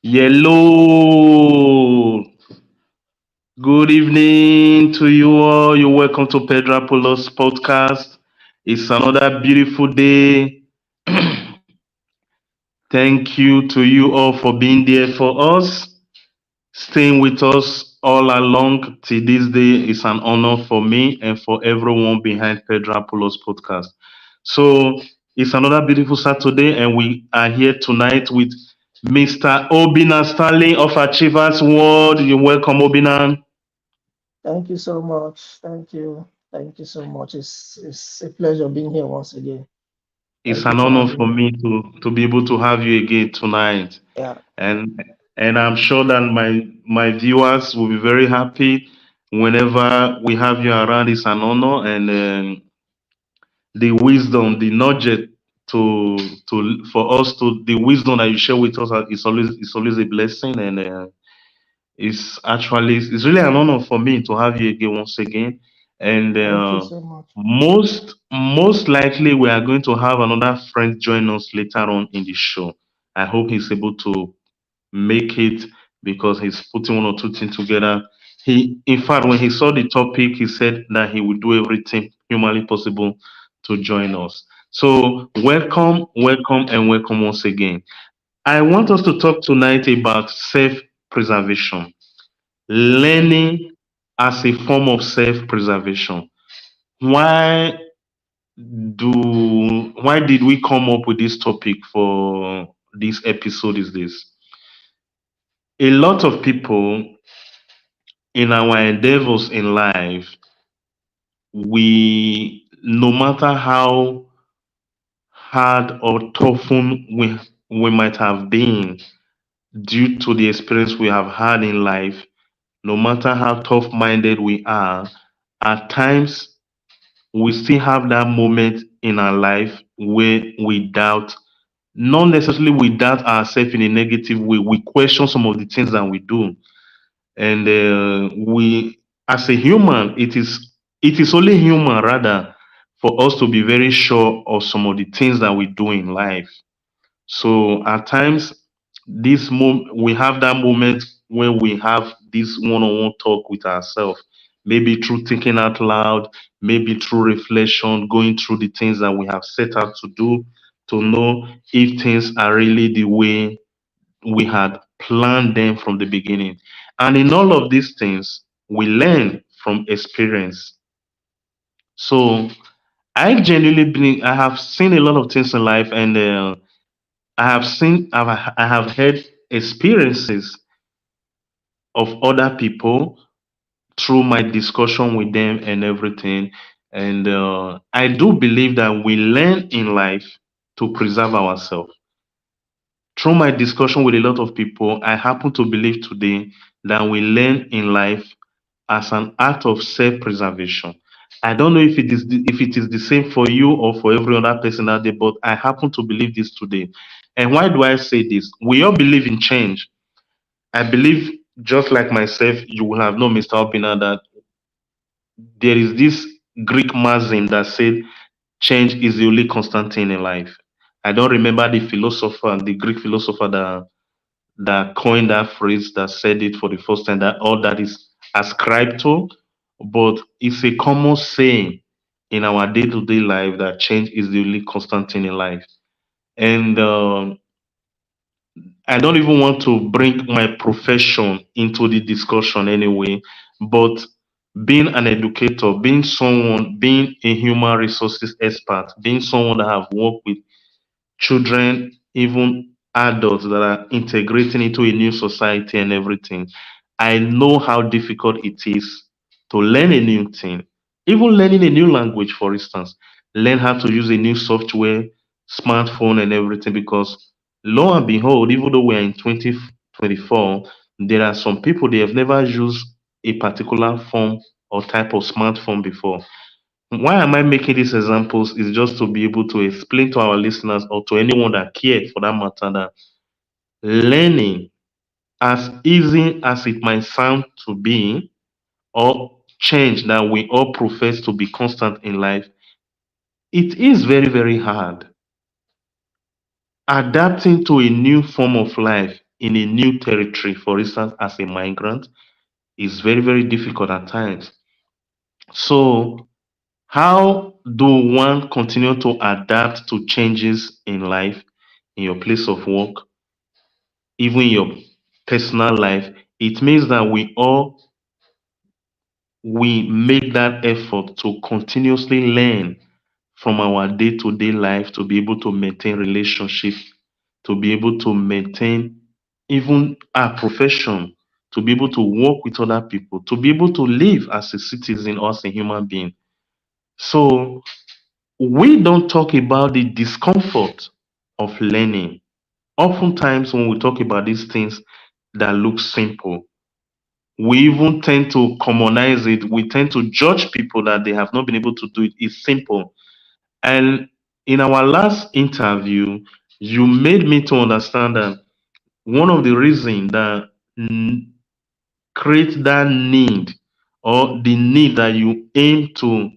Hello, good evening to you all. You're welcome to Pedrapolos podcast. It's another beautiful day. Thank you to you all for being there for us, staying with us all along till this day. It's an honor for me and for everyone behind Pedrapolos podcast. So it's another beautiful Saturday, and we are here tonight with Mr. Obina Stanley of Achievers World. You're welcome, Obina. Thank you so much. Thank you. Thank you so much. It's a pleasure being here once again. It's Thank you an for honor having for me. me to be able to have you again tonight, Yeah, and and I'm sure that my viewers will be very happy whenever we have you around. It's an honor, and the wisdom, the knowledge to for us to the wisdom that you share with us is always a blessing, and it's really an honor for me to have you again once again, and thank you so much. most likely we are going to have another friend join us later on in the show. I hope he's able to make it because he's putting one or two things together. In fact, when he saw the topic, he said that he would do everything humanly possible to join us. So, welcome, welcome, and welcome once again. I want us to talk tonight about self preservation, learning as a form of self preservation. Why why did we come up with this topic for this episode? Is this a lot of people in our endeavors in life, we no matter how hard or toughened we might have been due to the experience we have had in life, no matter how tough minded we are, at times we still have that moment in our life where we doubt, not necessarily we doubt ourselves in a negative way, we question some of the things that we do. And we, as a human, it is only human rather for us to be very sure of some of the things that we do in life. So at times, we have that moment when we have this one-on-one talk with ourselves, maybe through thinking out loud, maybe through reflection, going through the things that we have set out to do, to know if things are really the way we had planned them from the beginning. And in all of these things, we learn from experience. So I have seen a lot of things in life, and I have had experiences of other people through my discussion with them and everything. And I do believe that we learn in life to preserve ourselves. Through my discussion with a lot of people, I happen to believe today that we learn in life as an act of self-preservation. I don't know if it is the same for you or for every other person out there, but I happen to believe this today. And why do I say this? We all believe in change. I believe, just like myself, you will have known, Mr. Opina, that there is this Greek maxim that said change is the only constant thing in life. I don't remember the Greek philosopher that coined that phrase, that said it for the first time, that all that is ascribed to, but it's a common saying in our day-to-day life that change is the only constant thing in life. And I don't even want to bring my profession into the discussion anyway, but being an educator, being a human resources expert, being someone that have worked with children, even adults that are integrating into a new society and everything, I know how difficult it is to learn a new thing, even learning a new language, for instance, learn how to use a new software, smartphone, and everything. Because lo and behold, even though we are in 2024, there are some people they have never used a particular form or type of smartphone before. Why am I making these examples? Is just to be able to explain to our listeners or to anyone that cares for that matter that learning, as easy as it might sound to be, or change that we all profess to be constant in life, it is very hard. Adapting to a new form of life in a new territory, for instance, as a migrant, is very, very difficult at times. So, how do one continue to adapt to changes in life, in your place of work, even your personal life? It means that we make that effort to continuously learn from our day-to-day life to be able to maintain relationships, to be able to maintain even our profession, to be able to work with other people, to be able to live as a citizen or as a human being. So we don't talk about the discomfort of learning. Oftentimes, when we talk about these things that look simple, we even tend to commonize it. We tend to judge people that they have not been able to do it. It's simple. And in our last interview, you made me to understand that one of the reasons that create that need or the need that you aim to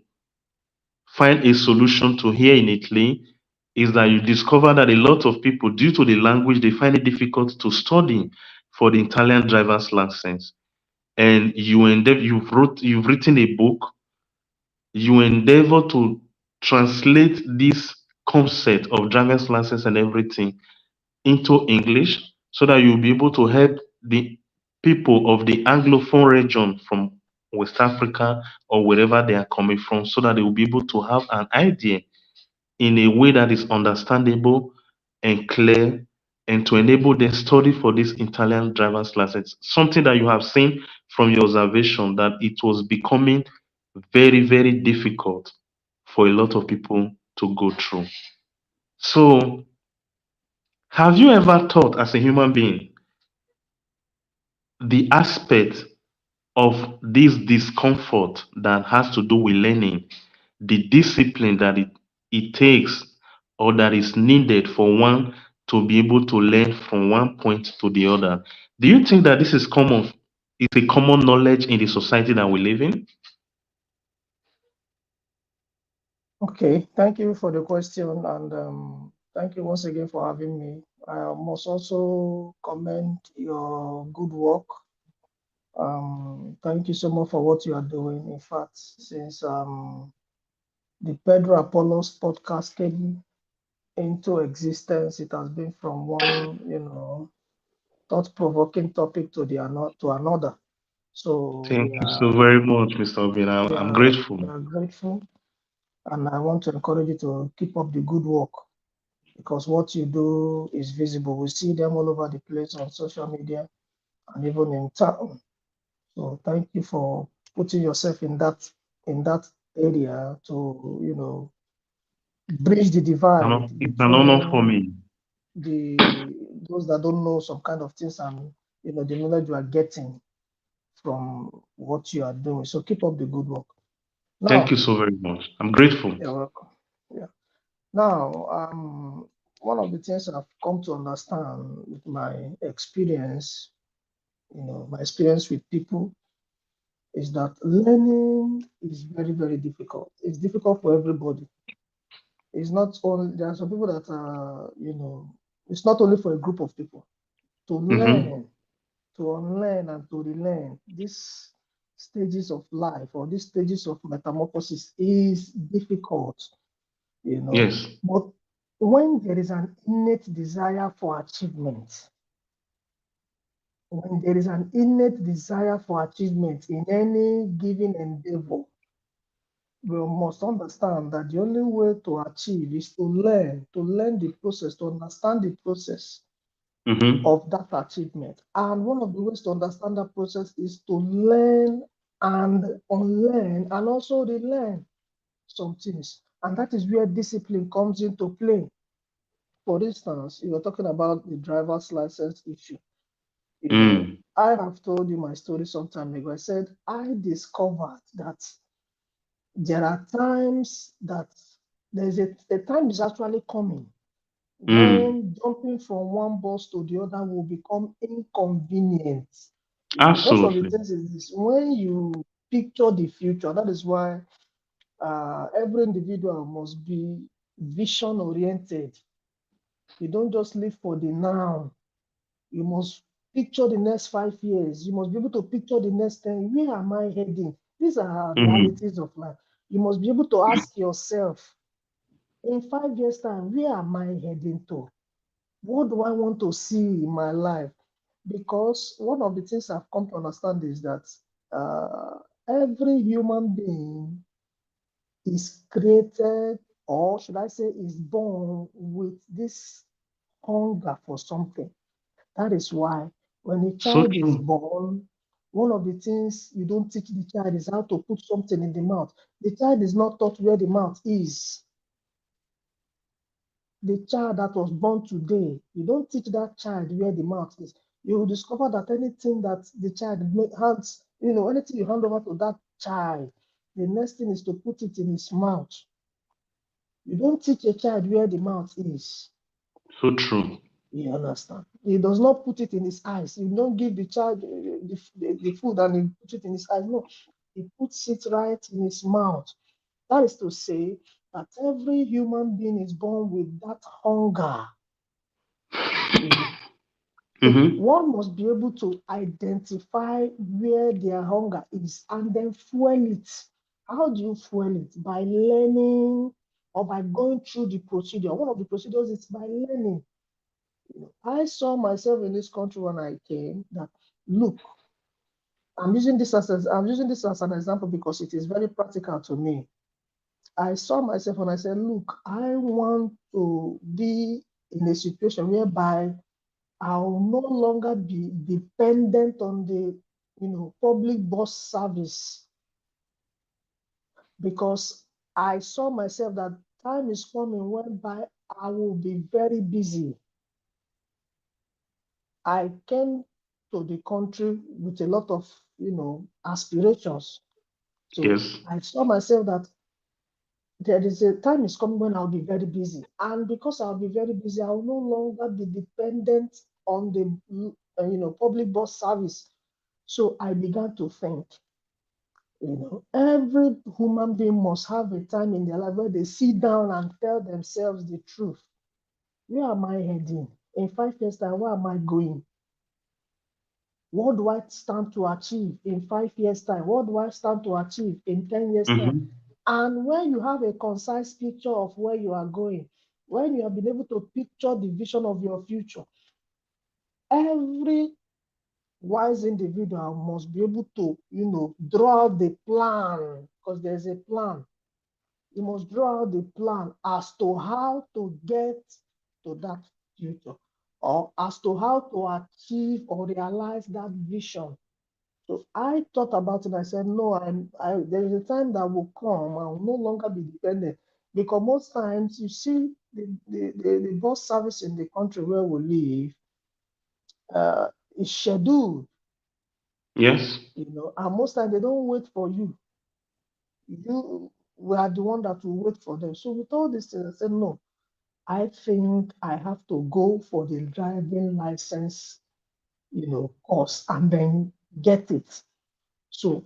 find a solution to here in Italy is that you discover that a lot of people, due to the language, they find it difficult to study for the Italian driver's license. And you've written a book. You endeavor to translate this concept of driver's license and everything into English so that you'll be able to help the people of the Anglophone region from West Africa or wherever they are coming from so that they will be able to have an idea in a way that is understandable and clear and to enable them study for this Italian driver's license. Something that you have seen from your observation that it was becoming very, very difficult for a lot of people to go through. So, have you ever thought as a human being the aspect of this discomfort that has to do with learning, the discipline that it takes or that is needed for one to be able to learn from one point to the other? Do you think that this is common? It's a common knowledge in the society that we live in? Okay, thank you for the question, and thank you once again for having me. I must also commend your good work. Thank you so much for what you are doing. In fact, since the Pedro Apollos podcast came into existence, it has been from one, thought-provoking topic to another. So Thank you so very much, Mr. Obin. I'm we grateful. are grateful, and I want to encourage you to keep up the good work because what you do is visible. We see them all over the place on social media and even in town. So thank you for putting yourself in that area to bridge the divide It's an honor for between me. the those that don't know some kind of things and the knowledge you are getting from what you are doing. So keep up the good work. Thank you Now, so very much. I'm grateful. you're welcome. Yeah. Now, one of the things I've come to understand with my experience, my experience with people is that learning is very, very difficult. It's difficult for everybody. It's not only, there are some people that are, it's not only for a group of people to Mm-hmm. learn, to unlearn and to relearn. These stages of life or these stages of metamorphosis is difficult, Yes. but when there is an innate desire for achievement, when there is an innate desire for achievement in any given endeavor, we must understand that the only way to achieve is to learn the process, to understand the process Mm-hmm. of that achievement. And one of the ways to understand that process is to learn and unlearn and also relearn some things. And that is where discipline comes into play. For instance, you were talking about the driver's license issue. Mm. I have told you my story some time ago. I said I discovered that there are times that the time is actually coming Mm. when jumping from one bus to the other will become inconvenient. Most of the Absolutely. things is this when you picture the future, that is why every individual must be vision oriented. You don't just live for the now, You must picture the next 5 years. You must be able to picture the next 10. Where am I heading? These are Mm-hmm. realities of life. You must be able to ask yourself, in 5 years' time, where am I heading to? What do I want to see in my life? Because one of the things I've come to understand is that every human being is created, or should I say, is born with this hunger for something. That is why when a So child is true. born, one of the things you don't teach the child is how to put something in the mouth. The child is not taught where the mouth is. The child that was born today, you don't teach that child where the mouth is. You will discover that anything that the child hands, anything you hand over to that child, the next thing is to put it in his mouth. You don't teach a child where the mouth is. So true. You understand? He does not put it in his eyes. You don't give the child the food and he puts it in his eyes. No, he puts it right in his mouth. That is to say that every human being is born with that hunger. You know, so Mm-hmm. one must be able to identify where their hunger is and then fuel it. How do you fuel it? By learning or by going through the procedure. One of the procedures is by learning. I saw myself in this country when I came that, look, I'm using this as an example because it is very practical to me. I saw myself and I said, look, I want to be in a situation whereby I'll no longer be dependent on the public bus service, because I saw myself that time is coming whereby I will be very busy. I came to the country with a lot of, aspirations. So Yes. I saw myself that there is a time is coming when I'll be very busy. And because I'll be very busy, I'll no longer be dependent on the, public bus service. So I began to think, every human being must have a time in their life where they sit down and tell themselves the truth. Where am I heading? In 5 years' time, where am I going? What do I stand to achieve in 5 years' time? What do I stand to achieve in 10 years' time? Mm-hmm. And when you have a concise picture of where you are going, when you have been able to picture the vision of your future, every wise individual must be able to, draw out the plan, because there's a plan. You must draw out the plan as to how to get to that future, or as to how to achieve or realize that vision. So I thought about it. I said, no, there is a time that will come. I will no longer be dependent. Because most times you see the bus service in the country where we live is scheduled, Yes. and most times they don't wait for you. We are the one that will wait for them. So with all these things, I said, no, I think I have to go for the driving license, course and then get it. So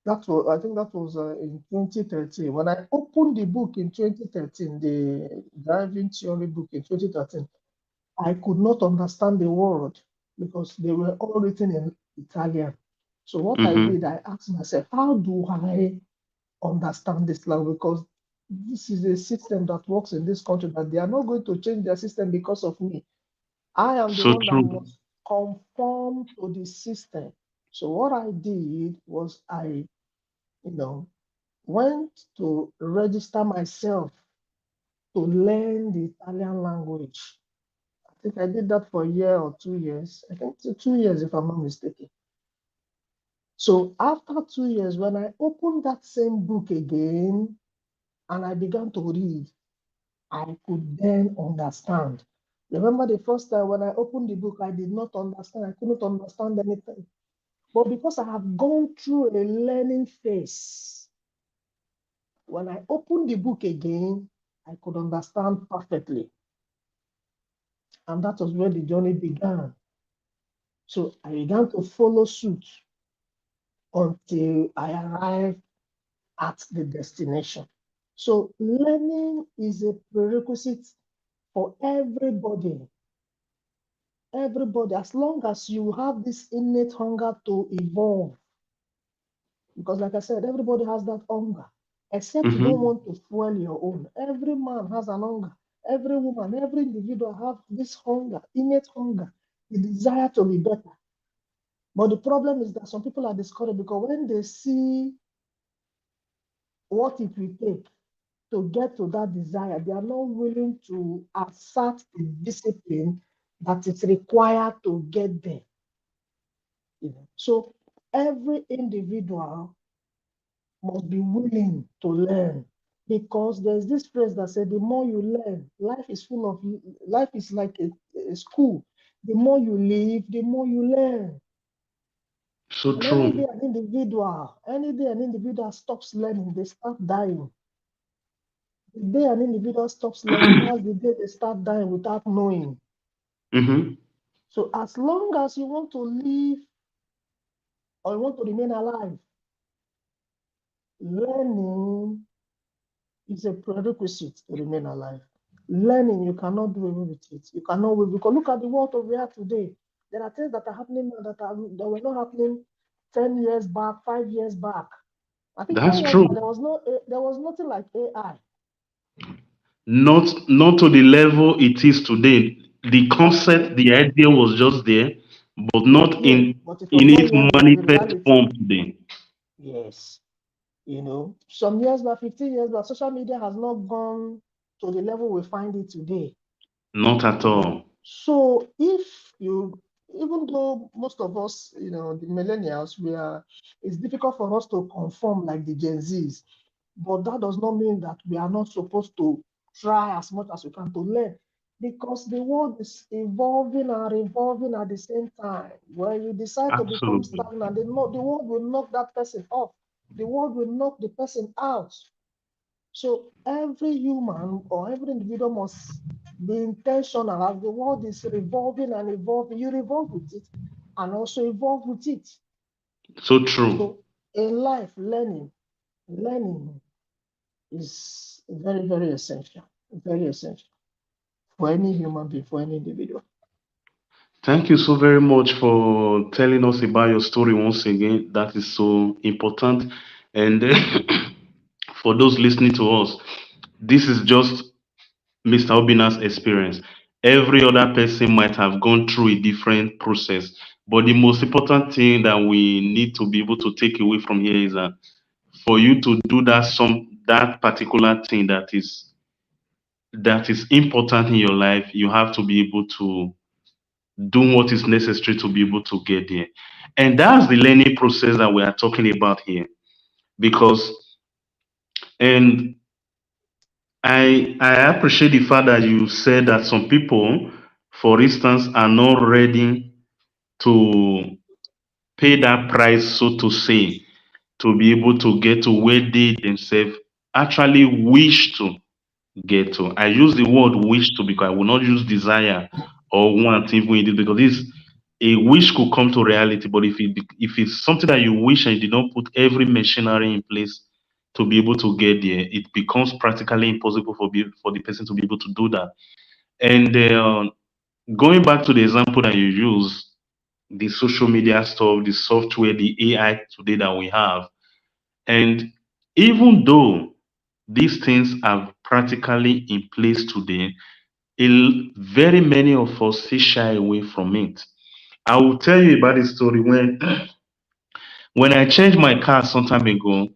I think that was in 2013. When I opened the book in 2013, the driving theory book in 2013, I could not understand the word because they were all written in Italian. So what I Mm-hmm. did, I asked myself, how do I understand this language? Because this is a system that works in this country, that they are not going to change their system because of me. I am the So one that true. must conform to the system. So what I did was you know, went to register myself to learn the Italian language. I think I did that for a year or 2 years. I think 2 years, if I'm not mistaken. So after 2 years, when I opened that same book again and I began to read, I could then understand. Remember the first time when I opened the book, I did not understand. I couldn't understand anything. But because I have gone through a learning phase, when I opened the book again, I could understand perfectly. And that was where the journey began. So I began to follow suit until I arrived at the destination. So learning is a prerequisite for everybody. everybody, as long as you have this innate hunger to evolve, because like I said, everybody has that hunger, except you don't Mm-hmm. want to fuel your own. Every man has an hunger. Every woman, every individual have this hunger, innate hunger, the desire to be better. But the problem is that some people are discouraged because when they see what it will take to get to that desire, they are not willing to assert the discipline that is required to get there. So every individual must be willing to learn because there's this phrase that said the more you learn, life is like a school. The more you live, the more you learn. So And true. any day an individual stops learning, they start dying. The day an individual stops learning, that's the day they start dying without knowing. Mm-hmm. So as long as you want to live or you want to remain alive, learning is a prerequisite to remain alive. Learning, you cannot do away with it. You cannot wait. Because look at the world we are today. There are things that are happening now that were not happening 10 years back, 5 years back. I think 10 That's years back, true. there was nothing like AI. Not to the level it is today. The That's concept, true. the idea was just there, but not Yeah, in but it was in not its yet the manifest reality. form today. Yes. Some years back, 15 years back, social media has not gone to the level we find it today. Not at all. So if you, even though most of us, the millennials, it's difficult for us to conform like the Gen Zs, but that does not mean that we are not supposed to try as much as we can to learn because the world is evolving and revolving at the same time. When you decide to become Absolutely. stagnant, the world will knock that person off. The world will knock the person out. So every human or every individual must be intentional as the world is revolving and evolving. You revolve with it and also evolve with it. So true. So in life, learning is very, very essential for any human being, for any individual. Thank you so very much for telling us about your story once again. That is so important. And for those listening to us, this is just Mr. Obina's experience. Every other person might have gone through a different process. But the most important thing that we need to be able to take away from here is that for you to do that particular thing that is important in your life, you have to be able to do what is necessary to be able to get there. And that's the learning process that we are talking about here. Because and I appreciate the fact that you said that some people, for instance, are not ready to pay that price, so to say, to be able to get to where they themselves actually wish to get to. I use the word wish to because I will not use desire or want even in it because this a wish could come to reality. But if it's something that you wish and you did not put every machinery in place to be able to get there, it becomes practically impossible for the person to be able to do that. And going back to the example that you use, the social media stuff, the software, the AI today that we have, and even though these things are practically in place today, very many of us still shy away from it. I will tell you about this story when I changed my car some time ago,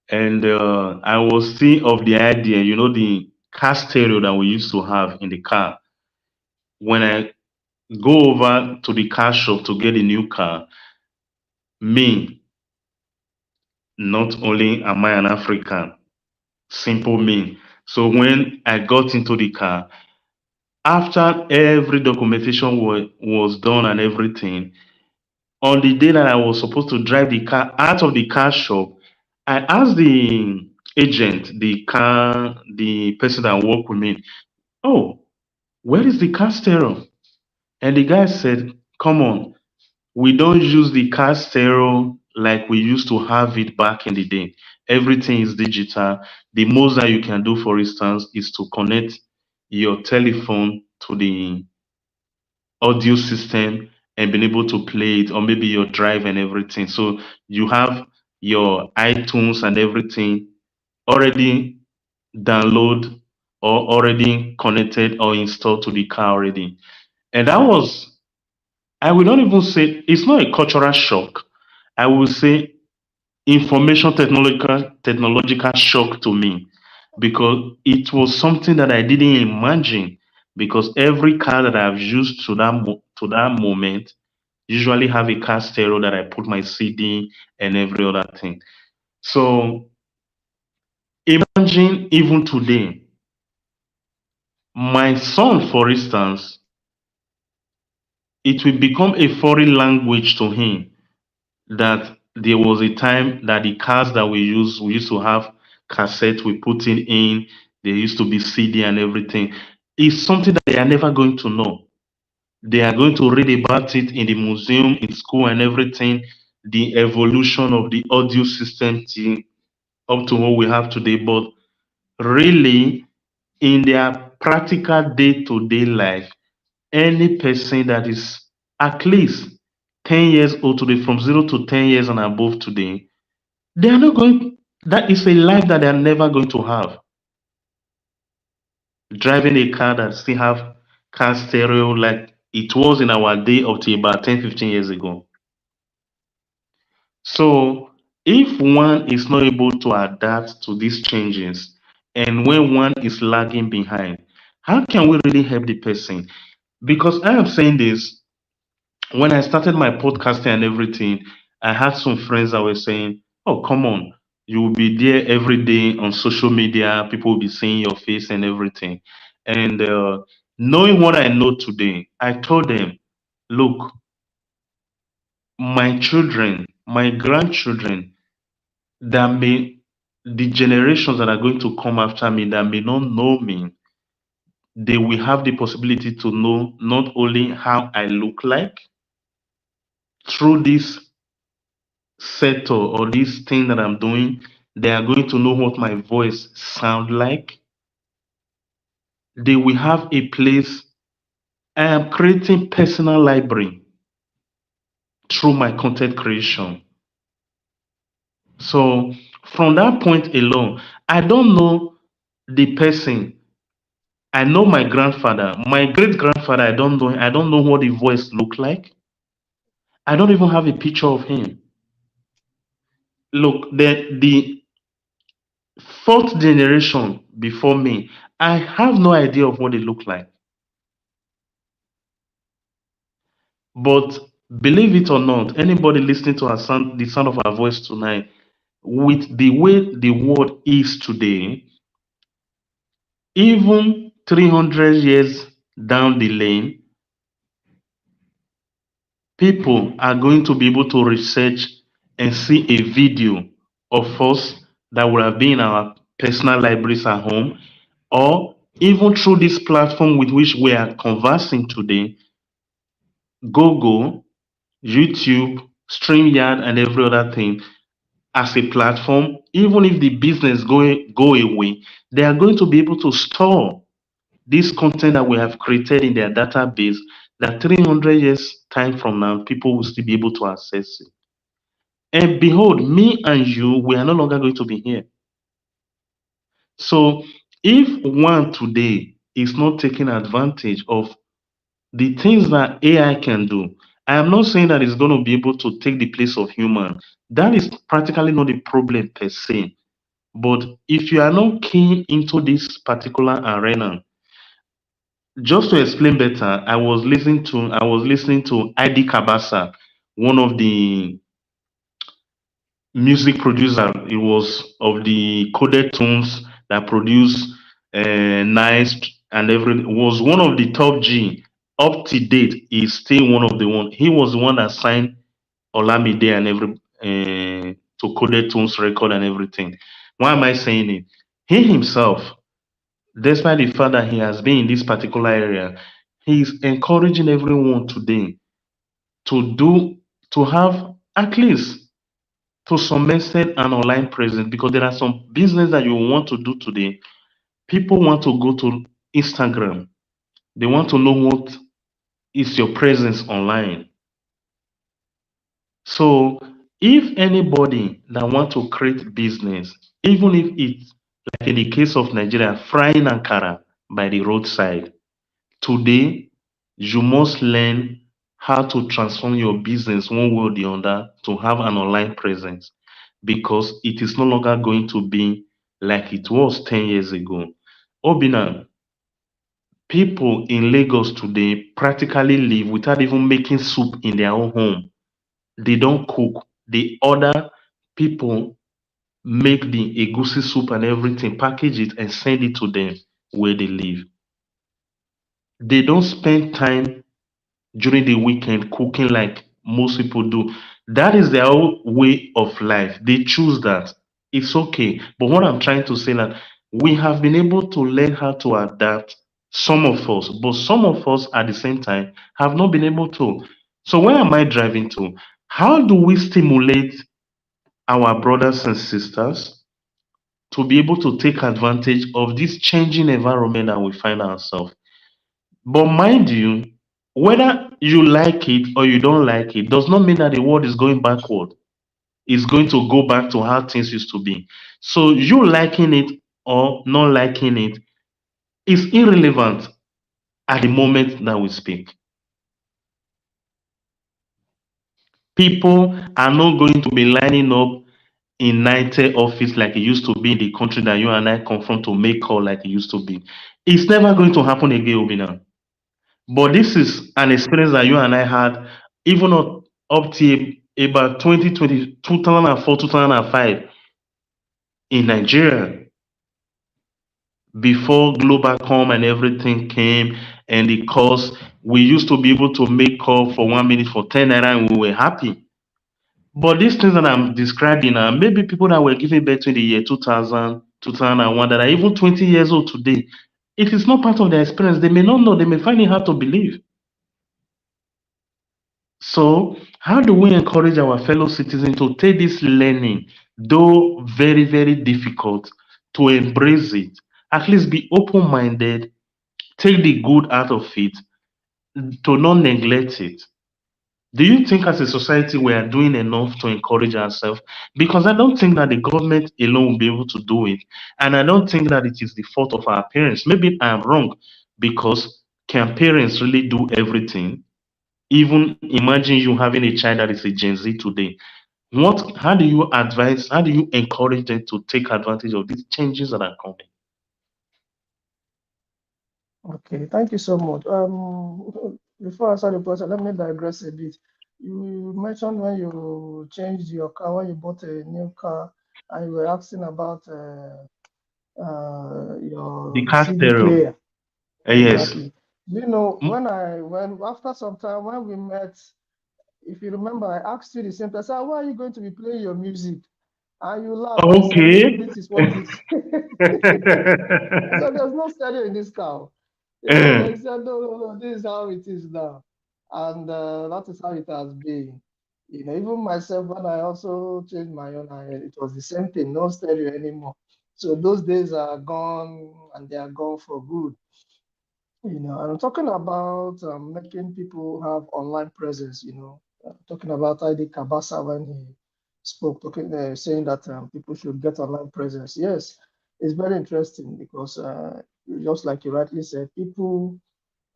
and I was still of the idea, the car stereo that we used to have in the car. When I go over to the car shop to get a new car, me, not only am I an African, simple me. So when I got into the car, after every documentation was done and everything, on the day that I was supposed to drive the car out of the car shop, I asked the agent, the person that worked with me, oh, where is the car stereo? And the guy said, come on, we don't use the car stereo like we used to have it back in the day. Everything is digital. The most that you can do, for instance, is to connect your telephone to audio system and been able to play it, or maybe your drive and everything. So you have your iTunes and everything already download or already connected or installed to the car already. And that was, I will not even say it's not a cultural shock. I will say information technological shock to me, because it was something that I didn't imagine, because every car that I've used to to that moment usually have a car stereo that I put my CD and every other thing. So imagine even today, my son, for instance, it will become a foreign language to him that there was a time that the cars that we used to have cassette we put in, there used to be CD and everything. It's something that they are never going to know. They are going to read about it in the museum, in school and everything, the evolution of the audio system to, up to what we have today. But really, in their practical day-to-day life, any person that is at least 10 years old today, from 0 to 10 years and above today, they are not going, that is a life that they are never going to have. Driving a car that still have car stereo like it was in our day up to about 10, 15 years ago. So if one is not able to adapt to these changes, and when one is lagging behind, how can we really help the person? Because I am saying this, when I started my podcasting and everything, I had some friends that were saying, "Oh, come on, you will be there every day on social media. People will be seeing your face and everything." And knowing what I know today, I told them, "Look, my children, my grandchildren, that may the generations that are going to come after me that may not know me, they will have the possibility to know not only how I look like through this sector or this thing that I'm doing, they are going to know what my voice sound like. They will have a place. I am creating personal library through my content creation. So from that point alone, I don't know the person. I know my grandfather, my great grandfather. I don't know what the voice looked like. I don't even have a picture of him. Look, the fourth generation before me, I have no idea of what they look like. But believe it or not, anybody listening to the sound of our voice tonight, with the way the world is today, even 300 years down the lane, people are going to be able to research and see a video of us that would have been in our personal libraries at home, or even through this platform with which we are conversing today, Google, YouTube, StreamYard, and every other thing. As a platform, even if the business go away, they are going to be able to store this content that we have created in their database, that 300 years time from now, people will still be able to access it. And behold, me and you, we are no longer going to be here. So if one today is not taking advantage of the things that AI can do, I am not saying that it's going to be able to take the place of human. That is practically not the problem per se. But if you are not keen into this particular arena, just to explain better, I was listening to ID Kabasa, one of the music producer. It was of the coded tunes that produce nice and every was one of the top G up to date. Is still one of the one. He was the one that signed Olamide and every to coded tunes record and everything. Why am I saying it? He himself, despite the fact that he has been in this particular area, he is encouraging everyone today to do to have at least to some extent an online presence, because there are some business that you want to do today. People want to go to Instagram. They want to know what is your presence online. So if anybody that want to create business, even if it's like in the case of Nigeria, frying ankara by the roadside, today you must learn how to transform your business one way or the other to have an online presence, because it is no longer going to be like it was 10 years ago. Obina, people in Lagos today practically live without even making soup in their own home. They don't cook. They order people make the egusi soup and everything, package it and send it to them where they live. They don't spend time during the weekend cooking like most people do. That is their own way of life. They choose that. It's okay. But what I'm trying to say that we have been able to learn how to adapt, some of us, but some of us at the same time have not been able to. So where am I driving to? How do we stimulate our brothers and sisters to be able to take advantage of this changing environment that we find ourselves? But mind you, whether you like it or you don't like it does not mean that the world is going backward. It's going to go back to how things used to be. So you liking it or not liking it is irrelevant at the moment that we speak. People are not going to be lining up in 90 office like it used to be in the country that you and I come from to make call like it used to be. It's never going to happen again, Obina. But this is an experience that you and I had even up to about 2020, 2004, 2005 in Nigeria, before Globacom and everything came and the cost. We used to be able to make call for 1 minute for 10 naira and we were happy. But these things that I'm describing now, maybe people that were giving birth in the year 2000, 2001, that are even 20 years old today, it is not part of their experience. They may not know, they may find it hard to believe. So, how do we encourage our fellow citizens to take this learning, though very, very difficult, to embrace it? At least be open minded, take the good out of it, to not neglect it. Do you think as a society we are doing enough to encourage ourselves? Because I don't think that the government alone will be able to do it. And I don't think that it is the fault of our parents. Maybe I'm wrong, because can parents really do everything? Even imagine you having a child that is a Gen Z today. How do you advise, how do you encourage them to take advantage of these changes that are coming? Okay, thank you so much. Before I answer the question, let me digress a bit. You mentioned when you changed your car, when you bought a new car, and you were asking about The your car CD stereo. player. Yes. Exactly. You know, Mm. when after some time when we met, if you remember, I asked you the same time. I said, "Why are you going to be playing your music?" And you laughed and said, "Maybe Okay. this is what it." I said, "There's no stereo in this car." Eh, They said, "No, no, no, this is how it is now." And that is how it has been. Even myself, when I also changed my own, it was the same thing, no stereo anymore. So those days are gone and they are gone for good. And I'm talking about making people have online presence, talking about ID Kabasa when he spoke, saying that people should get online presence. Yes, it's very interesting because just like you rightly said, people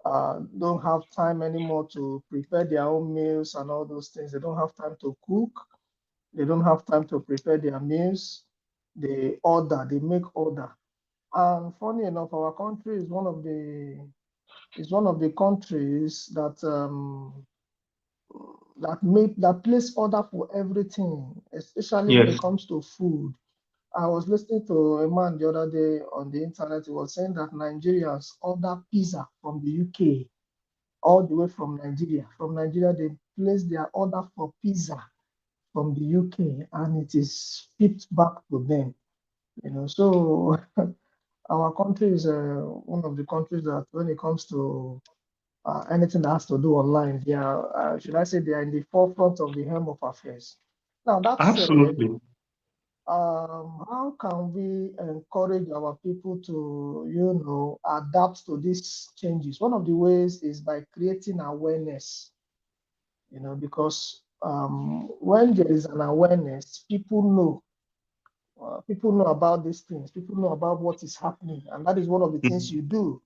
don't have time anymore to prepare their own meals and all those things. They don't have time to cook. They don't have time to prepare their meals. They make order. And funny enough, our country is one of the countries that place order for everything, especially when it yes. comes to food. I was listening to a man the other day on the internet. He was saying that Nigerians order pizza from the UK, all the way from Nigeria. From Nigeria, they place their order for pizza from the UK, and it is shipped back to them. So our country is one of the countries that, when it comes to anything that has to do online, they are, should I say, they are in the forefront of the helm of affairs. Now, that said, Absolutely. how can we encourage our people to, adapt to these changes? One of the ways is by creating awareness, because when there is an awareness, people know about these things, people know about what is happening, and that is one of the things you do.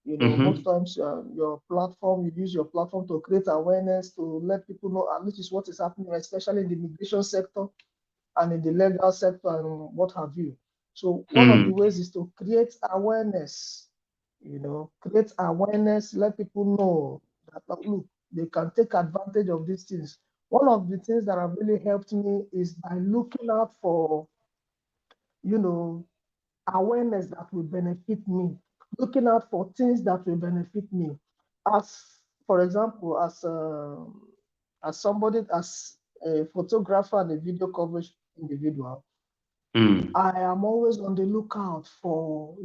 Most Mm-hmm. times your platform, you use your platform to create awareness, to let people know, and this is what is happening, especially in the immigration sector and in the legal sector and what have you. So one of the Mm. ways is to create awareness, let people know that, look, they can take advantage of these things. One of the things that have really helped me is by looking out for, you know, awareness that will benefit me, looking out for things that will benefit me. As, for example, as somebody, as a photographer and a video coverage individual, Mm. I am always on the lookout for,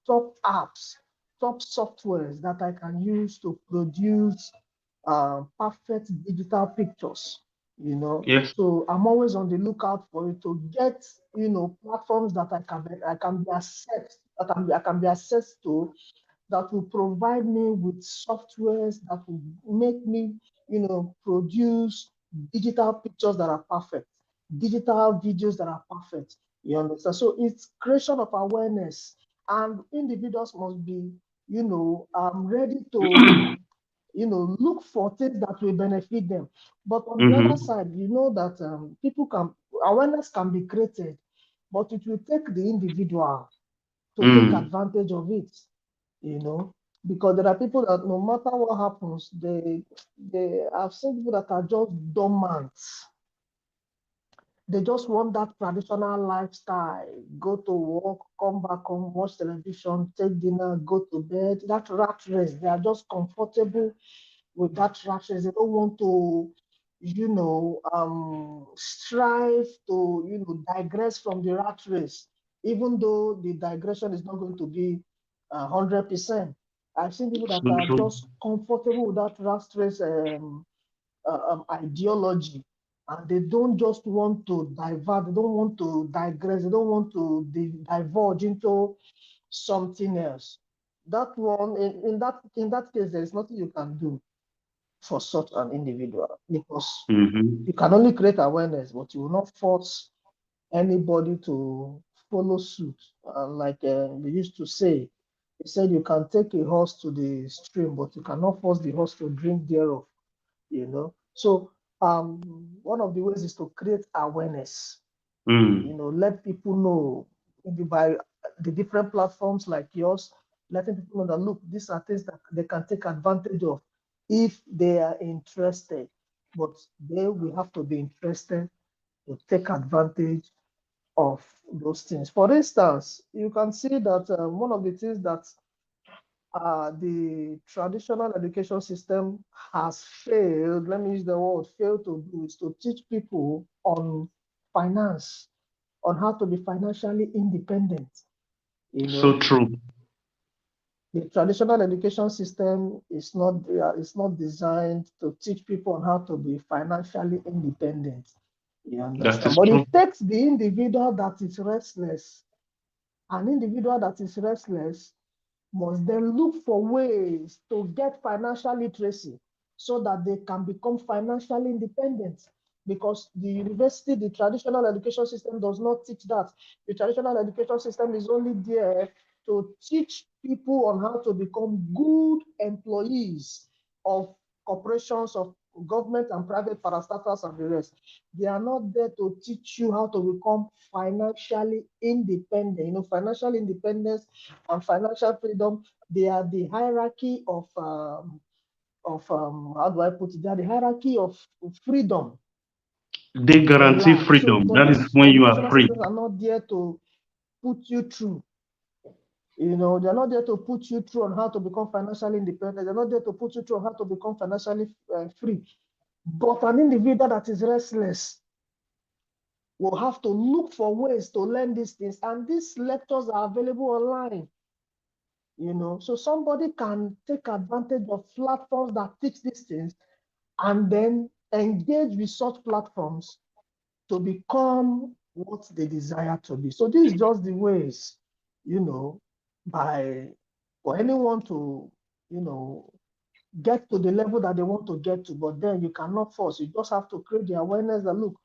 top apps, top softwares that I can use to produce perfect digital pictures, Yes. So I'm always on the lookout for it to get, platforms that I can be accessed, I can be accessed to, that will provide me with softwares that will make me, produce digital pictures that are perfect, digital videos that are perfect. You understand? So it's creation of awareness, and individuals must be, ready to, look for things that will benefit them. But on the other Mm-hmm. side, you know that awareness can be created, but it will take the individual to take Mm. advantage of it, you know, because there are people that no matter what happens, they I've seen people that are just dormant. They just want that traditional lifestyle. Go to work, come back home, watch television, take dinner, go to bed. That rat race, they are just comfortable with that rat race. They don't want to, strive to, digress from the rat race, even though the digression is not going to be 100%. I've seen people that So are true. just comfortable with that rat race ideology, and they don't just want to divert, they don't want to digress, they don't want to diverge into something else. That one, in that case, there is nothing you can do for such an individual, because Mm-hmm. you can only create awareness, but you will not force anybody to follow suit. Like we used to say, he said you can take a horse to the stream, but you cannot force the horse to drink thereof. So one of the ways is to create awareness, Mm. let people know, maybe by the different platforms like yours, letting people know that, look, these are things that they can take advantage of if they are interested. But they will have to be interested to take advantage of those things. For instance, you can see that one of the things that the traditional education system has failed, let me use the word failed to do, is to teach people on finance, on how to be financially independent. You So know, true. the traditional education system is not designed to teach people on how to be financially independent. You That understand? is But true. it takes the individual that is restless. An individual that is restless must then look for ways to get financial literacy so that they can become financially independent. Because the university, the traditional education system does not teach that. The traditional education system is only there to teach people on how to become good employees of corporations, of government and private parastatals and the rest. They are not there to teach you how to become financially independent. Financial independence and financial freedom, they are the hierarchy of how do I put it? They are the hierarchy of freedom They in guarantee life. So, freedom. but That is these when you are educational free. systems are not there to put you through. They're not there to put you through on how to become financially independent. They're not there to put you through on how to become financially free. But an individual that is restless will have to look for ways to learn these things. And these lectures are available online. So somebody can take advantage of platforms that teach these things and then engage with such platforms to become what they desire to be. So this is just the ways, you know, by for anyone to, you know, get to the level that they want to get to, but then you cannot force. You just have to create the awareness that look,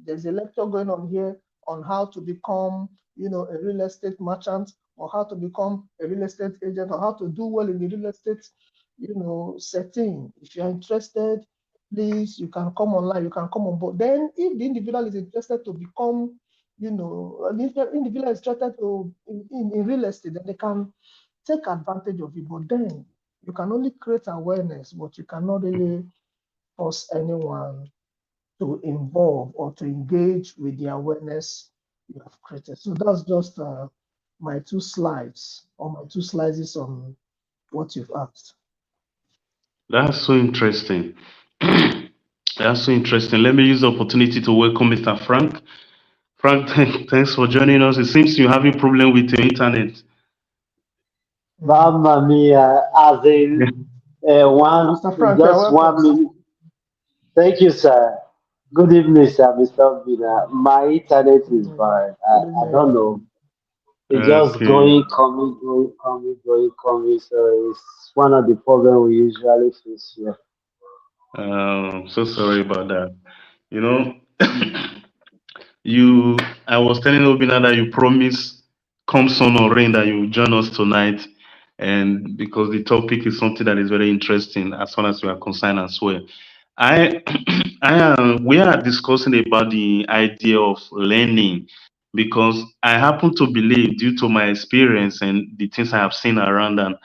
there's a lecture going on here on how to become, a real estate merchant, or how to become a real estate agent, or how to do well in the real estate, setting. If you're interested, please, you can come online, you can come on board. Then, if the individual is interested to become, an individual is interested to in real estate, then they can take advantage of it. But then you can only create awareness, but you cannot really force anyone to involve or to engage with the awareness you have created. So that's just my two slides or my two slices on what you've asked. That's so interesting. That's so interesting. Let me use the opportunity to welcome Mr. Frank. Frank, thanks for joining us. It seems you're having problem with your internet. Mm. Mamma mia, as in Mr. Frank, you're just welcome, one sir. minute. Thank you, sir. Good evening, sir, Mr. Bina. My internet Good is evening. bad. Good I don't evening. know. It's just Okay. going, coming, going, coming, going, coming. So it's one of the problems we usually face here. So sorry about that. You know, you. I was telling Obina that you promised, come sun or rain, that you will join us tonight, and because the topic is something that is very interesting as far as we are concerned as well. I, we are discussing about the idea of learning because I happen to believe, due to my experience and the things I have seen around, that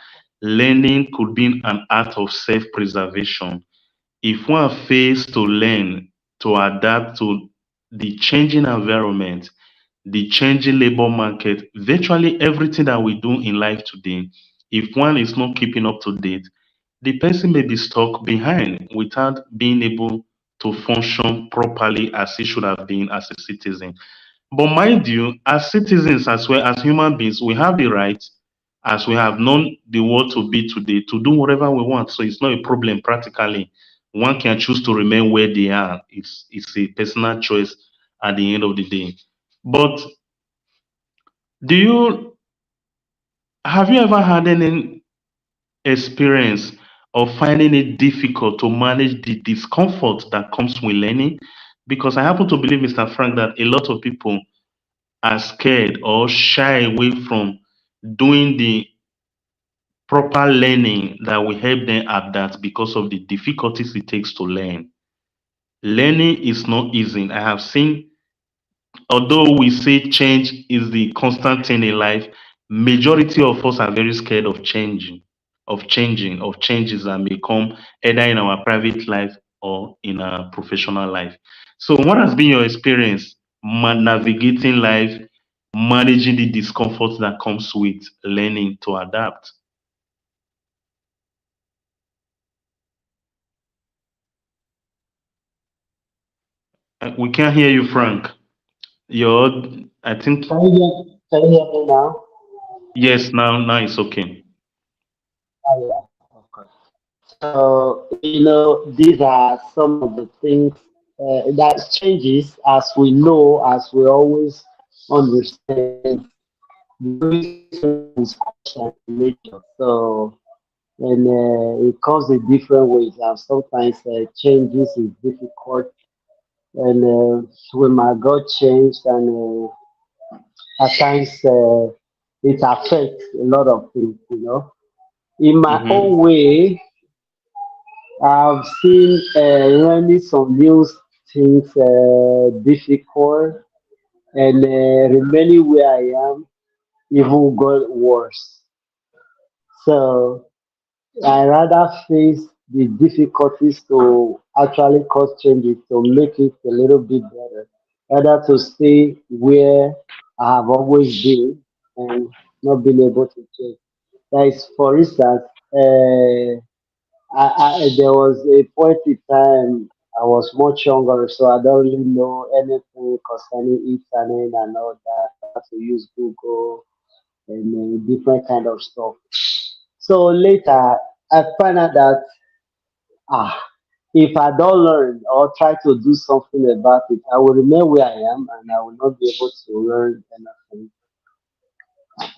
learning could be an art of self-preservation. If one fails to learn to adapt to the changing environment, the changing labor market, virtually everything that we do in life today, if one is not keeping up to date, the person may be stuck behind without being able to function properly as he should have been as a citizen. But mind you, as citizens as well as human beings, we have the right, as we have known the world to be today, to do whatever we want. So it's not a problem practically. One can choose to remain where they are. It's a personal choice at the end of the day. But do you have you ever had any experience of finding it difficult to manage the discomfort that comes with learning? Because I happen to believe, Mr. Frank, that a lot of people are scared or shy away from doing the proper learning that will help them adapt because of the difficulties it takes to learn. Learning is not easy. I have seen, although we say change is the constant thing in life, majority of us are very scared of of changes that may come either in our private life or in our professional life. So, what has been your experience navigating life, managing the discomfort that comes with learning to adapt? We can't hear you, Frank. Your, I think, Can you hear me now? yes, now it's okay. Oh, yeah, of course. So, these are some of the things that changes as we know, as we always understand. There always discussion in nature. So, and it comes in different ways. And sometimes changes is difficult, and we might got changed, and at times it affects a lot of things. In my Mm-hmm. own way, I've seen learning some new things difficult, and remaining where I am even got worse. So I rather face the difficulties to actually cause changes to make it a little bit better, rather to stay where I have always been and not being able to change. That is, for instance, there was a point in time I was much younger, so I don't really know anything concerning internet and all that. I had to use Google and different kind of stuff. So later, I found out that ah, if I don't learn or try to do something about it, I will remain where I am and I will not be able to learn anything.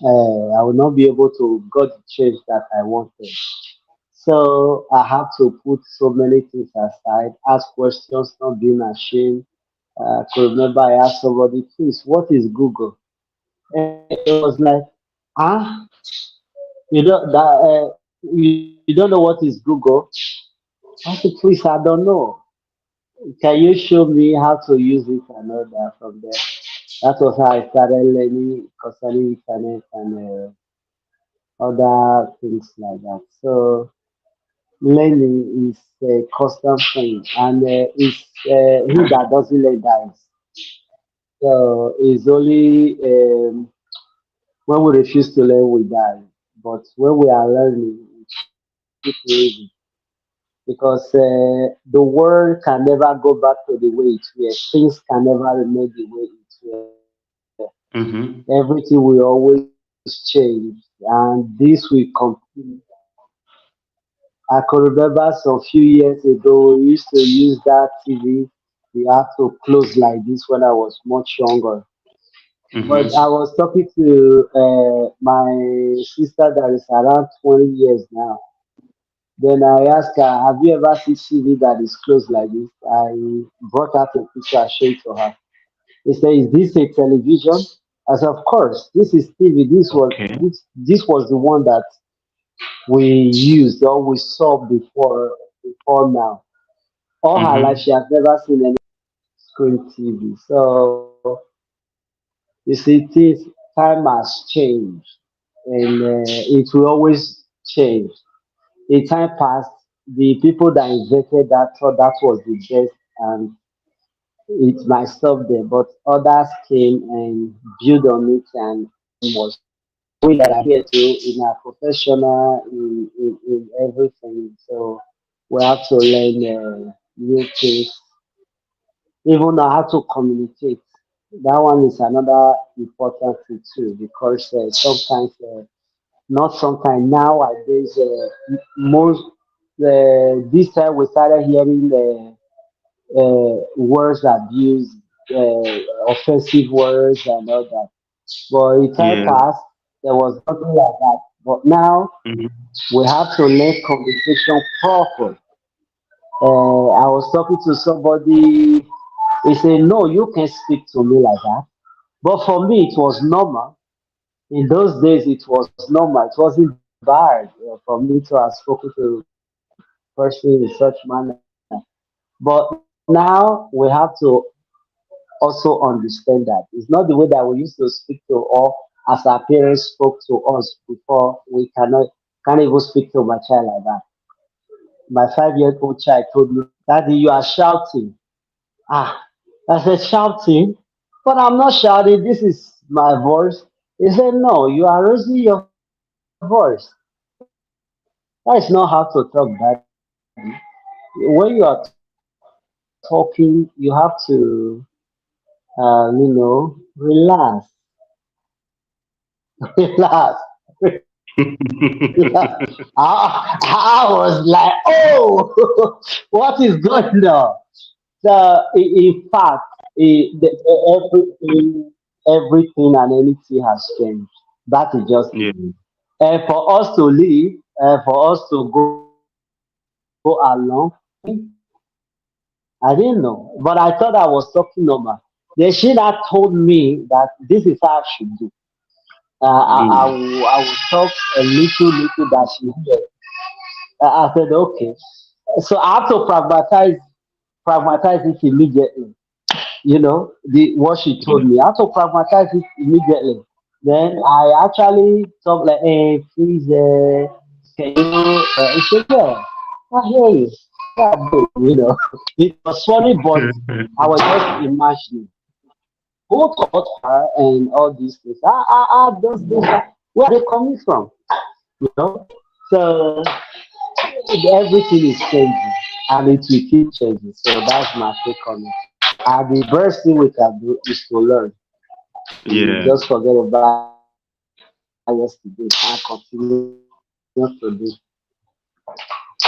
I will not be able to get the change that I wanted. So I have to put so many things aside, ask questions, not being ashamed. I could remember I asked somebody, please, what is Google? And it was like, ah, you don't know what is Google? I said, please, I don't know. Can you show me how to use it and all that from there? That was how I started learning concerning internet and other things like that. So learning is a constant thing, and it's he that doesn't learn dies. So it's only when we refuse to learn we die. But when we are learning, we keep learning because the world can never go back to the way it was. Things can never remain the way it were. Mm-hmm. Everything will always change, and this will continue. I could remember some few years ago, we used to use that TV. We had to close like this when I was much younger. But I Mm-hmm. was talking to my sister that is around 20 years now. Then I asked her, have you ever seen TV that is closed like this? I brought out a picture, I showed it to her. He said, is this a television? I said, of course, this is TV. Okay. This was the one that we used or we saw before now. All her life, Mm-hmm. she has never seen any screen TV. So you see, things time has changed, and it will always change. In time past, the people that invented that thought that was the best, and it might stop there. But others came and built on it, and was we that are here too in our professional in everything. So we have to learn new things, even know how to communicate. That one is another important thing too, because sometimes, not sometimes nowadays, most this time we started hearing words abused, offensive words and all that. But in time Yeah. past, there was nothing like that. But now Mm-hmm. we have to learn communication proper. I was talking to somebody. He said, "No, you can speak to me like that." But for me, it was normal. In those days, it was normal. It wasn't bad for me to have spoken to person in such manner. But now we have to also understand that it's not the way that we used to speak to, or as our parents spoke to us before. We can't even speak to my child like that. My 5-year-old child told me, Daddy, you are shouting. Ah, I said, shouting? But I'm not shouting. This is my voice. He said, no, you are raising your voice. That is not how to talk, Daddy. When you are talking, you have to, relax. Relax. I was like, oh, what is going on? So, in fact, everything and anything has changed. That is just it. Yeah. And for us to live, for us to go along, I didn't know. But I thought I was talking normal. Then she now told me that this is how I should do. Good. I will talk a little that she hears. I said, okay. So I have to pragmatize it immediately. The what she told Yeah. me. I have to pragmatize it immediately. Then I actually talk like, hey, please, can you? He said, yeah, I hear you. Yeah, babe. It was funny, but I was just imagining who taught her and all these things. Those things. Where are they coming from? You know. So everything is changing, and it will keep changing. So that's my take on it. And the best thing we can do is to learn. We Yeah. just forget about yesterday and continue to do.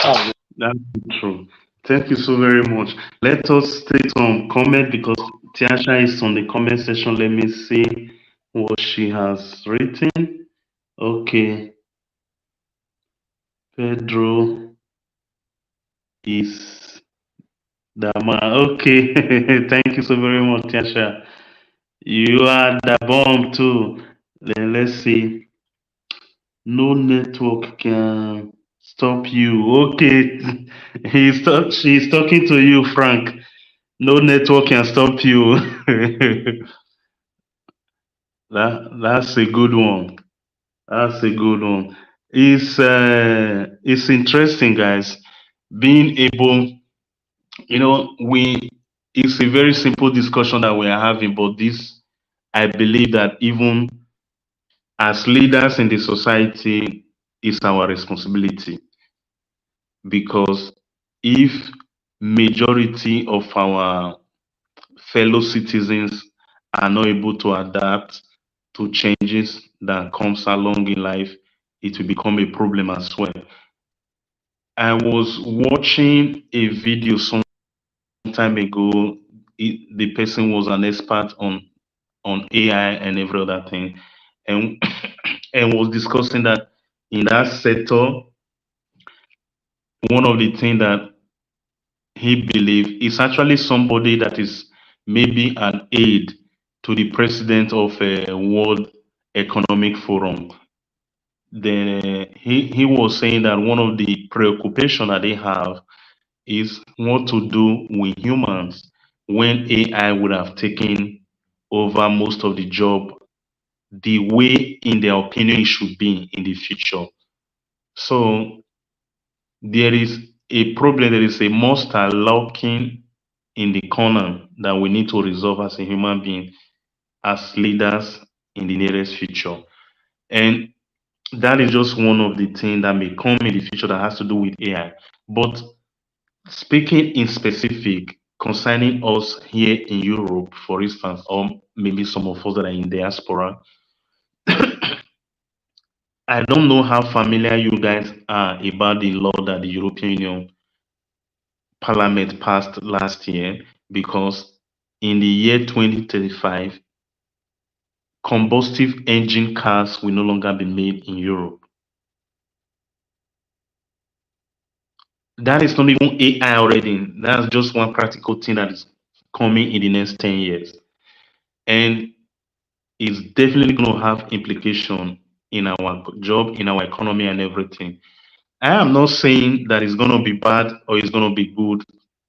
That's it. That's true. Thank you so very much. Let us take some comment because Tiasha is on the comment section. Let me see what she has written. Okay, Pedro is the man. Okay, thank you so very much, Tiasha. You are the bomb too. Then let's see. No network can stop you. Okay, she's talking to you, Frank. No network can stop you. That's a good one. That's a good one. It's interesting, guys. Being able, we it's a very simple discussion that we are having, but this I believe that even as leaders in the society is our responsibility because if majority of our fellow citizens are not able to adapt to changes that comes along in life, it will become a problem as well. I was watching a video some time ago. The person was an expert on AI and every other thing, and and was discussing that in that sector, one of the things that he believed is actually somebody that is maybe an aide to the president of a World Economic Forum. He was saying that one of the preoccupation that they have is what to do with humans when AI would have taken over most of the job the way in their opinion it should be in the future. So there is a problem, there is a monster lurking in the corner that we need to resolve as a human being, as leaders in the nearest future. And that is just one of the things that may come in the future that has to do with AI. But speaking in specific concerning us here in Europe, for instance, or maybe some of us that are in diaspora, I don't know how familiar you guys are about the law that the European Union Parliament passed last year, because in the year 2035, combustive engine cars will no longer be made in Europe. That is not even AI already. That's just one practical thing that is coming in the next 10 years. And it's definitely going to have implication in our job, in our economy, and everything. I am not saying that it's going to be bad or it's going to be good.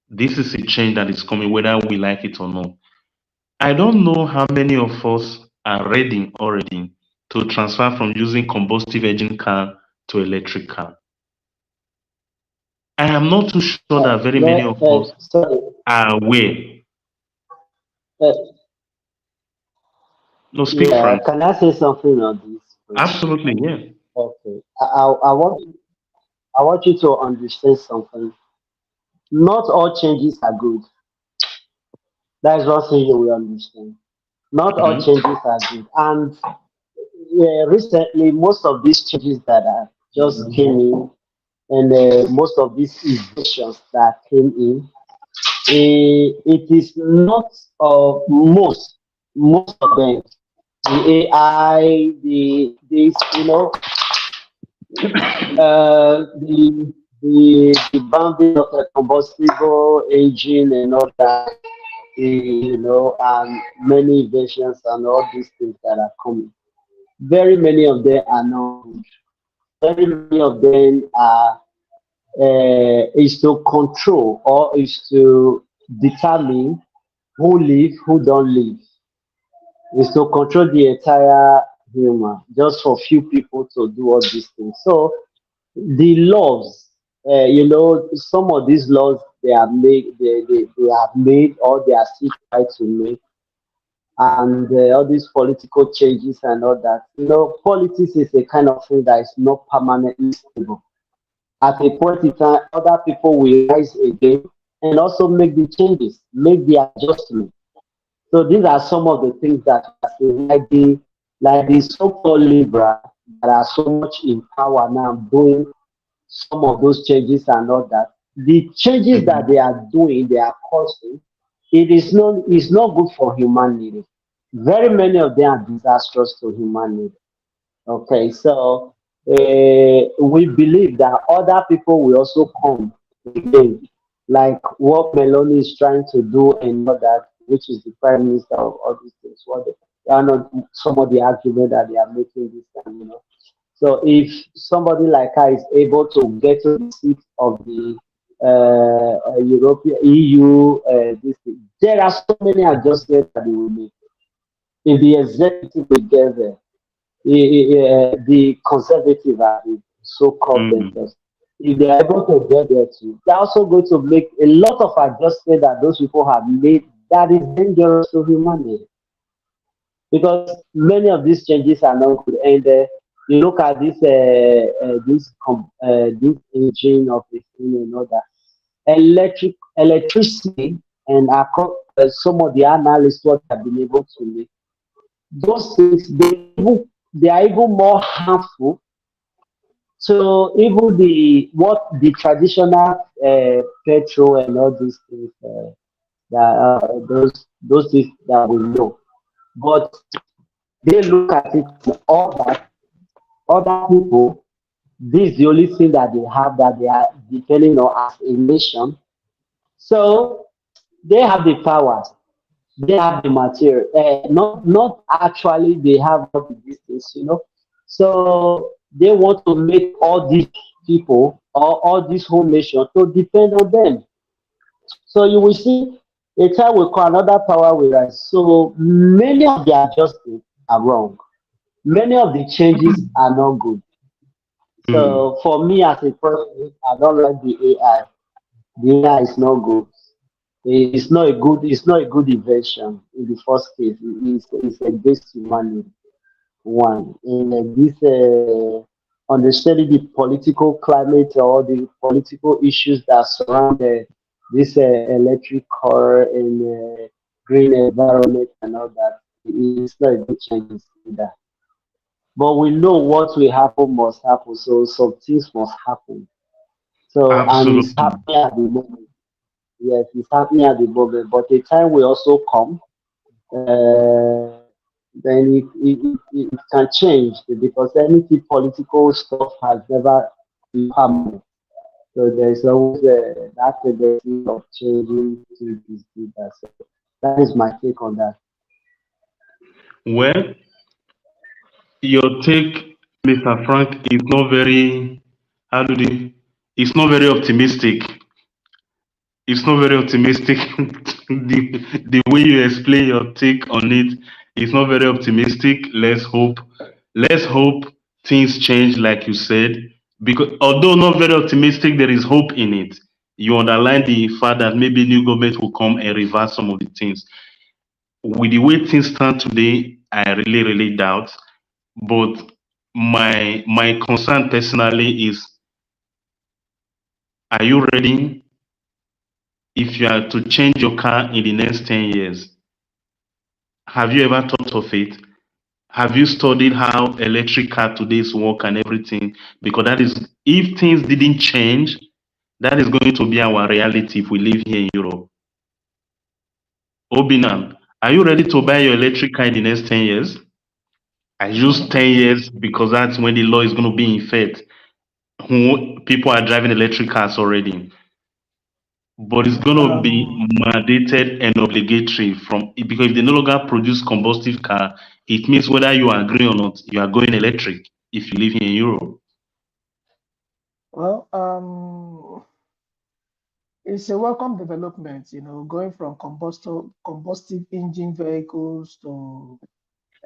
This is a change that is coming, whether we like it or not. I don't know how many of us are ready already to transfer from using combustive engine car to electric car. I am not too sure that very many of us Sorry. are aware. Uh, No, speak, yeah, Frank. can I say something on this, please? Absolutely, yeah. Okay. I want you to understand something. Not all changes are good. That is one thing you will understand. Not all Hmm. changes are good. And recently, most of these changes that are just came in, and most of these innovations that came in, it is not most of them. The AI, the this, the bounding of a combustible engine and all that, and many inventions and all these things that are coming. Very many of them are not good. Very many of them are is to control or is to determine who live, who don't live. Is to control the entire human, just for few people to do all these things. So the laws, some of these laws they have made or they are still trying to make, and all these political changes and all that. Politics is a kind of thing that is not permanently stable. At a point in time, other people will rise again and also make the changes, make the adjustment. So these are some of the things that we are seeing, like the so-called liberal that are so much in power now, doing some of those changes and all that. the changes that Mhm. they are doing, they are causing, it's not good for humanity. Very many of them are disastrous to humanity. Okay, so we believe that other people will also come again, like what Meloni is trying to do and all that, which is the prime minister of all these things. They are not some of the argument that they are making this time. So if somebody like her is able to get to the seat of the European EU, there are so many adjustments that they will make. If the executive will get there, the conservative are the so-called Mhm. themselves. If they are able to get there too, they're also going to make a lot of adjustments that those people have made that is dangerous to humanity because many of these changes are not good. And you look at this engine of the thing and all that electricity and some of the analysts what have been able to make those things they are even more harmful so even the traditional petrol and all these things that those things that we know, but they look at it and all that other people, this is the only thing that they have that they are depending on as a nation. So they have the power, they have the material, not actually they have all the distance. So they want to make all these people or all this whole nation to depend on them. So you will see a time will call another power will rise. So many of the adjustments are wrong. Many of the changes are not good. Mm. So for me as a person, I don't like the AI. The AI is not good. It's not a good invention in the first case. It's against humanity. One in this understanding the political climate or the political issues that surround this electric car and green environment and all that. It's not a good change either. But we know what will happen must happen. So some things must happen. So and it's Absolutely. happening at the moment. Yes, it's happening at the moment. But the time will also come. Then it can change because anything political stuff has never been permanent. So there's always that tendency of changing to this, to that. So that is my take on that. Well, your take, Mr. Frank, is not very, how do they, it's not very optimistic. It's not very optimistic. The way you explain your take on it is not very optimistic. Let's hope things change, like you said. Because although not very optimistic, there is hope in it. You underline the fact that maybe new government will come and reverse some of the things. With the way things stand today, I really, really doubt. But my concern personally is, are you ready if you are to change your car in the next 10 years? Have you ever thought of it? Have you studied how electric car today's work and everything? Because that is, if things didn't change, that is going to be our reality if we live here in Europe. Obinan, are you ready to buy your electric car in the next 10 years? I use 10 years because that's when the law is going to be in effect. People are driving electric cars already. But it's going to be Um, mandated and obligatory from because if they no longer produce combustive car, it means whether you agree or not, you are going electric if you live here in Europe. well, it's a welcome development, going from combustive engine vehicles to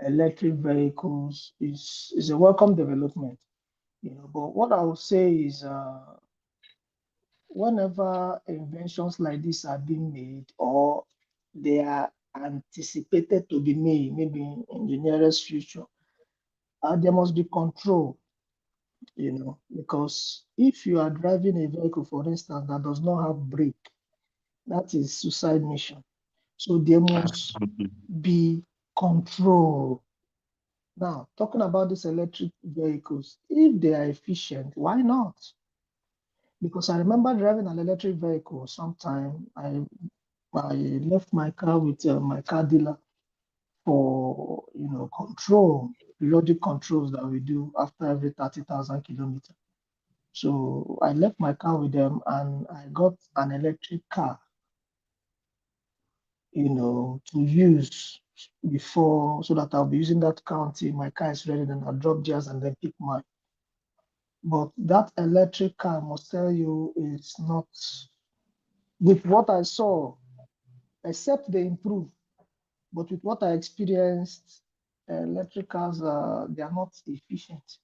electric vehicles is a welcome development. But what I would say is, whenever inventions like this are being made or they are anticipated to be made, maybe in the nearest future, there must be control, because if you are driving a vehicle, for instance, that does not have brake, that is suicide mission. So there must Absolutely. be control. Now, talking about these electric vehicles, if they are efficient, why not? because I remember driving an electric vehicle sometime. I left my car with my car dealer for control, periodic controls that we do after every 30,000 kilometers. So I left my car with them and I got an electric car, to use before, so that I'll be using that car until my car is ready, then I'll drop theirs and then pick mine. But that electric car, I must tell you, is not with what I saw, except they improve. But with what I experienced, electric cars, they are not efficient.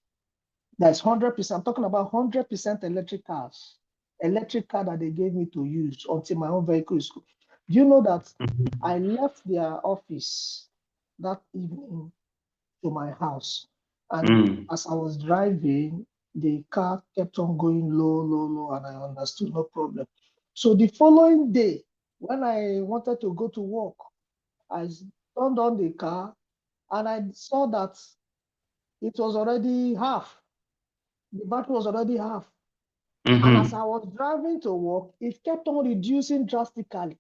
That's 100%. I'm talking about 100% electric cars. Electric car that they gave me to use until my own vehicle is good. Do you know that I left their office that evening to my house, and Mm. as I was driving, the car kept on going low, low, low, and I understood no problem. So the following day, when I wanted to go to work, I turned on the car and I saw that it was already half. The battery was already half. And as I Mm-hmm. was driving to work, it kept on reducing drastically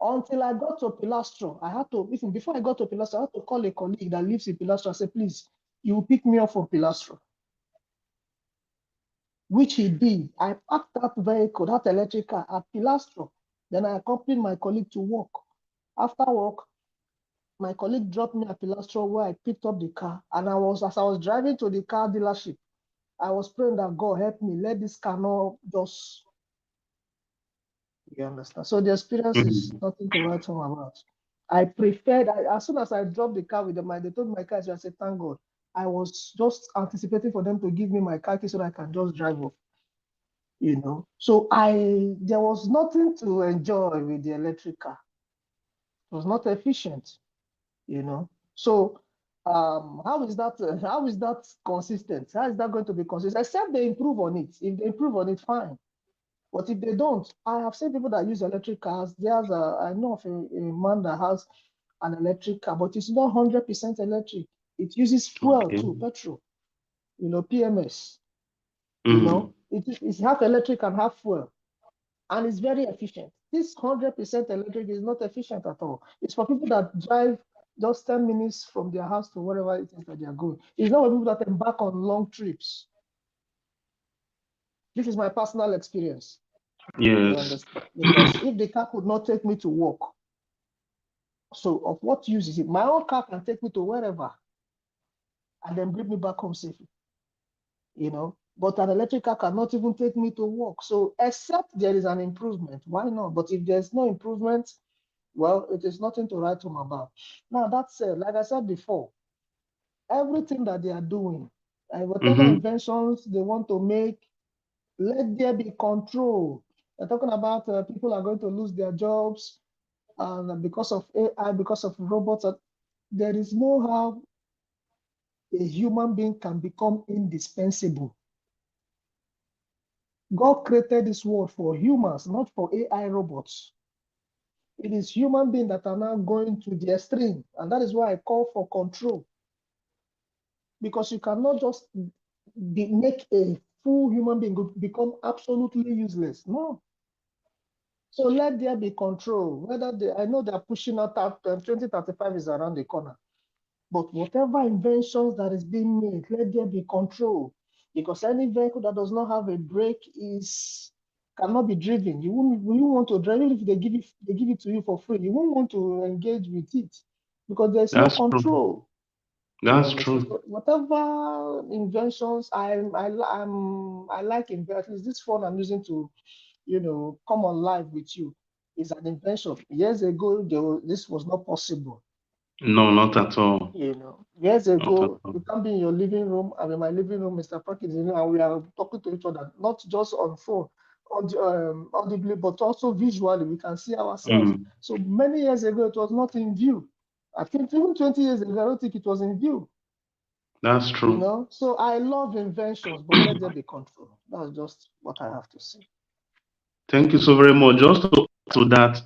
until I got to Pilastro. I had to, even before I got to Pilastro, I had to call a colleague that lives in Pilastro and say, please, you will pick me up from Pilastro, which he did. I parked that vehicle, that electric car at Pilastro. Then I accompanied my colleague to work. After work, my colleague dropped me at Pilastro where I picked up the car. And as I was driving to the car dealership, I was praying that God help me, let this car not just, you understand? So the experience is Mm-hmm. nothing to write home about. I preferred, as soon as I dropped the car with them, they told me my car is, I said, thank God. I was just anticipating for them to give me my car key so that I can just drive off. So there was nothing to enjoy with the electric car. It was not efficient. So how is that consistent? How is that going to be consistent? Except they improve on it. If they improve on it, fine. But if they don't, I have seen people that use electric cars. I know of a man that has an electric car, but it's not 100% electric. It uses fuel Okay. too, petrol, PMS. Mm. It's half electric and half fuel, and it's very efficient. This 100% electric is not efficient at all. It's for people that drive just 10 minutes from their house to wherever it is that they are going. It's not for people that embark on long trips. This is my personal experience. You Yes. understand? Because if the car could not take me to work, so of what use is it? My own car can take me to wherever and then bring me back home safely. But an electric car cannot even take me to work. So except there is an improvement, why not? But if there's no improvement, well, it is nothing to write home about. Now, that said, like I said before, everything that they are doing, and whatever Mm-hmm. inventions they want to make, let there be control. They're talking about people are going to lose their jobs and because of AI, because of robots. There is no how a human being can become indispensable. God created this world for humans, not for AI robots. It is human beings that are now going to the extreme, and that is why I call for control. Because you cannot just make a full human being become absolutely useless. No. So let there be control. I know they are pushing out 2035 is around the corner. But whatever inventions that is being made, let there be control. Because any vehicle that does not have a brake cannot be driven. You won't want to drive it if they give it to you for free. You won't want to engage with it because there's no That's true. control. You That's understand? true. So whatever inventions I like at least this phone I'm using to come on live with you is an invention. Years ago, this was not possible. No, not at all. Years Not at ago, all. you can be in your living room. I'm in my living room, Mr. Perkins, and we are talking to each other, not just on phone, audibly, but also visually. We can see ourselves. Mm. So many years ago, it was not in view. I think even 20 years ago, I don't think it was in view. That's true. So I love inventions, but let there be control. That's just what I have to say. Thank you so very much. Just to add to that,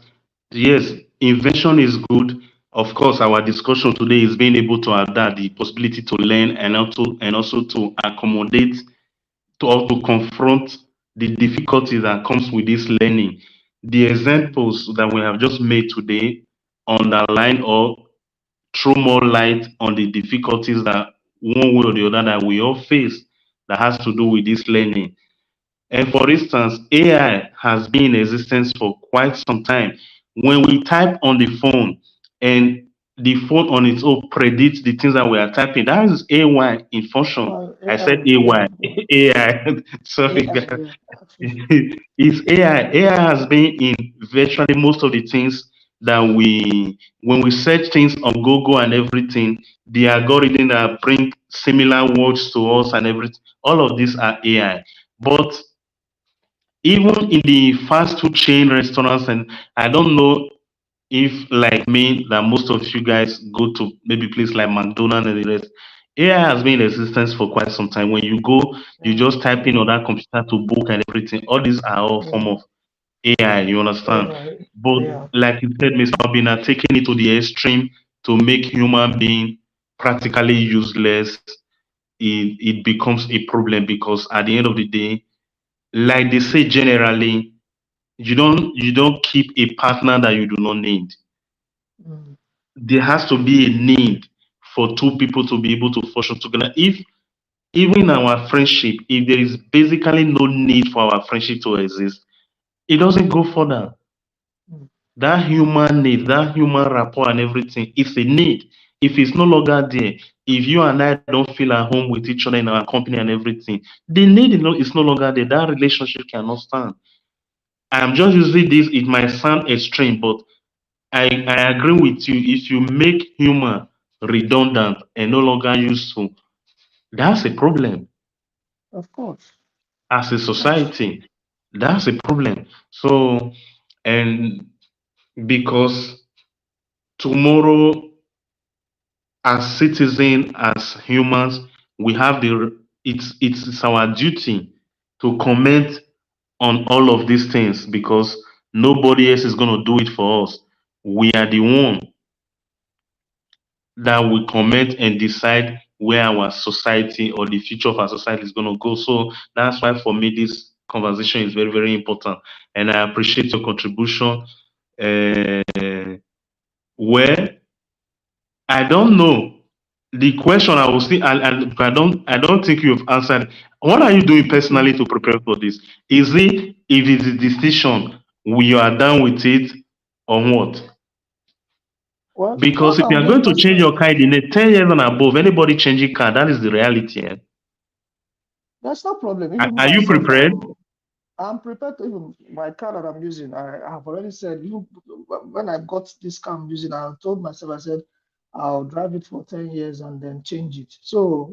yes, invention is good. Of course, our discussion today is being able to adapt the possibility to learn and also to accommodate to or to confront the difficulty that comes with this learning. The examples that we have just made today underline or throw more light on the difficulties that one way or the other that we all face that has to do with this learning. And for instance, AI has been in existence for quite some time. When we type on the phone and the phone on its own predicts the things that we are typing, that is AI in function. I said AI, AY, AI. Sorry, AI, guys. yeah, It's AI. AI has been in virtually most of the things that when we search things on Google and everything, the algorithm that bring similar words to us and everything, all of these are AI. But even in the fast food chain restaurants, and I don't know if like me that most of you guys go to maybe places like McDonald's and the rest. AI has been in existence for quite some time. When you go, you yeah, just type in on that computer to book and everything. All these are all form yeah, of AI, you understand? AI, But yeah, like you said, Mr. Obina, taking it to the extreme to make human being practically useless, it becomes a problem because at the end of the day, like they say generally, you don't keep a partner that you do not need. mm, There has to be a need for two people to be able to function together. If even in our friendship, if there is basically no need for our friendship to exist, it doesn't go further. mm, That human need, that human rapport and everything is a need. If it's no longer there, if you and I don't feel at home with each other in our company and everything, the need is no longer there. That relationship cannot stand. I'm just using this, it might sound extreme, but I agree with you. If you make human redundant and no longer useful, that's a problem of course, as a of course, society. That's a problem. So, and because tomorrow, as citizens, as humans, we have it's our duty to comment on all of these things because nobody else is going to do it for us. We are the one that will comment and decide where our society or the future of our society is going to go. So that's why for me this conversation is very, very important. And I appreciate your contribution. Where I don't know the question I will see, and I don't think you've answered. What are you doing okay. personally to prepare for this? Is it if it's a decision, we are done with it or what? Well, Because what if you I'm are doing going to change personally, your car in the next 10 years and above, anybody changing car, that is the reality. Eh? there's no problem. Are, Even are you myself, prepared? I'm prepared to even my car that I'm using. I have already said, even when I got this car I'm using, I told myself, I said, I'll drive it for 10 years and then change it. So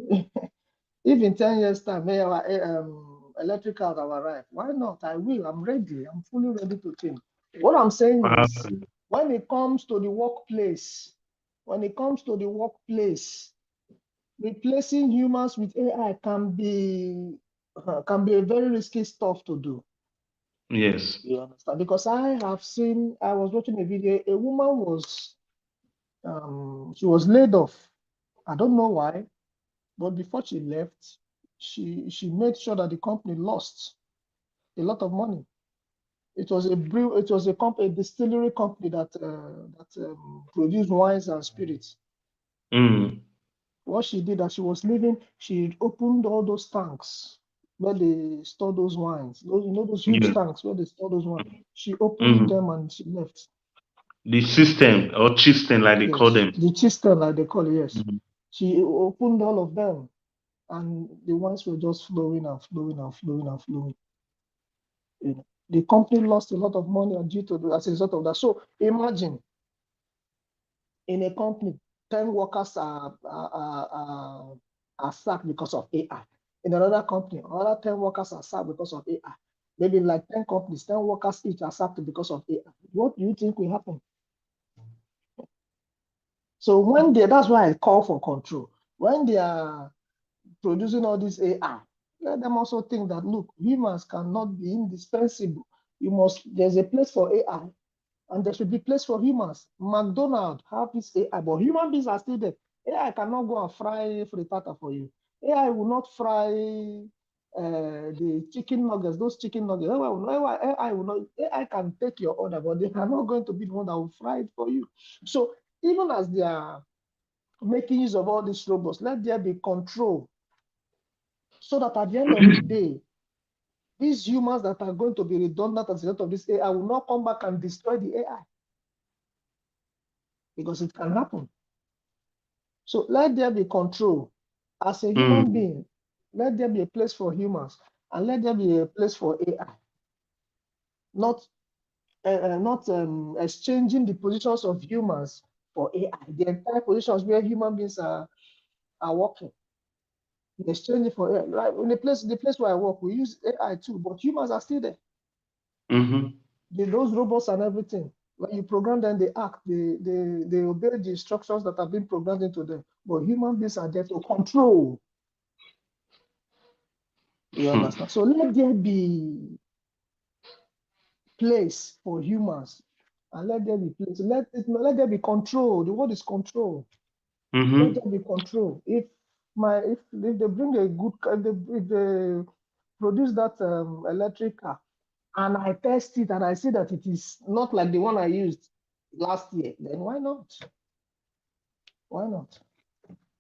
if in 10 years' time, our electric car will arrive, why not? I will. I'm ready. I'm fully ready to change. What I'm saying is, Okay. when it comes to the workplace, when it comes to the workplace, replacing humans with AI can be a very risky stuff to do. Yes. You understand? Because I was watching a video, a woman she was laid off. I don't know why, but before she left, she made sure that the company lost a lot of money. It was a distillery company that produced wines and spirits. Mm. What she did as she was leaving, she opened all those tanks where they store those wines. Those huge Yes. tanks where they store those wines. She opened Mm. them and she left. The system or system, like they call Yes, them. the cistern, like they call it, yes. Mm. She opened all of them, and the wines were just flowing and flowing and flowing and flowing. The company lost a lot of money due to as a result of that. So imagine in a company, 10 workers are sacked because of AI. In another company, another 10 workers are sacked because of AI. Maybe like 10 companies, 10 workers each are sacked because of AI. What do you think will happen? So that's why I call for control. When they are producing all this AI, let them also think that look, humans cannot be indispensable. There's a place for AI and there should be place for humans. McDonald's have this AI, but human beings are still there. AI cannot go and fry frittata for you. AI will not fry. the chicken nuggets, those chicken nuggets. AI will not, AI can take your order, but they are not going to be the one that will fry it for you. So even as they are making use of all these robots, let there be control so that at the end of the day, these humans that are going to be redundant as a result of this AI will not come back and destroy the AI, because it can happen. So let there be control. As a human being, let there be a place for humans, and let there be a place for AI. Not exchanging the positions of humans for AI. The entire positions where human beings are working, in exchange for AI. Right? In the place where I work, we use AI too, but humans are still there. Those robots and everything, when you program them, they act, they obey the instructions that have been programmed into them. But human beings are there to control. You understand? So let there be place for humans, and let there be place. Let there be control. The word is control. Let there be control. If they bring a good, if they produce that electric car, and I test it and I see that it is not like the one I used last year, then why not? Why not?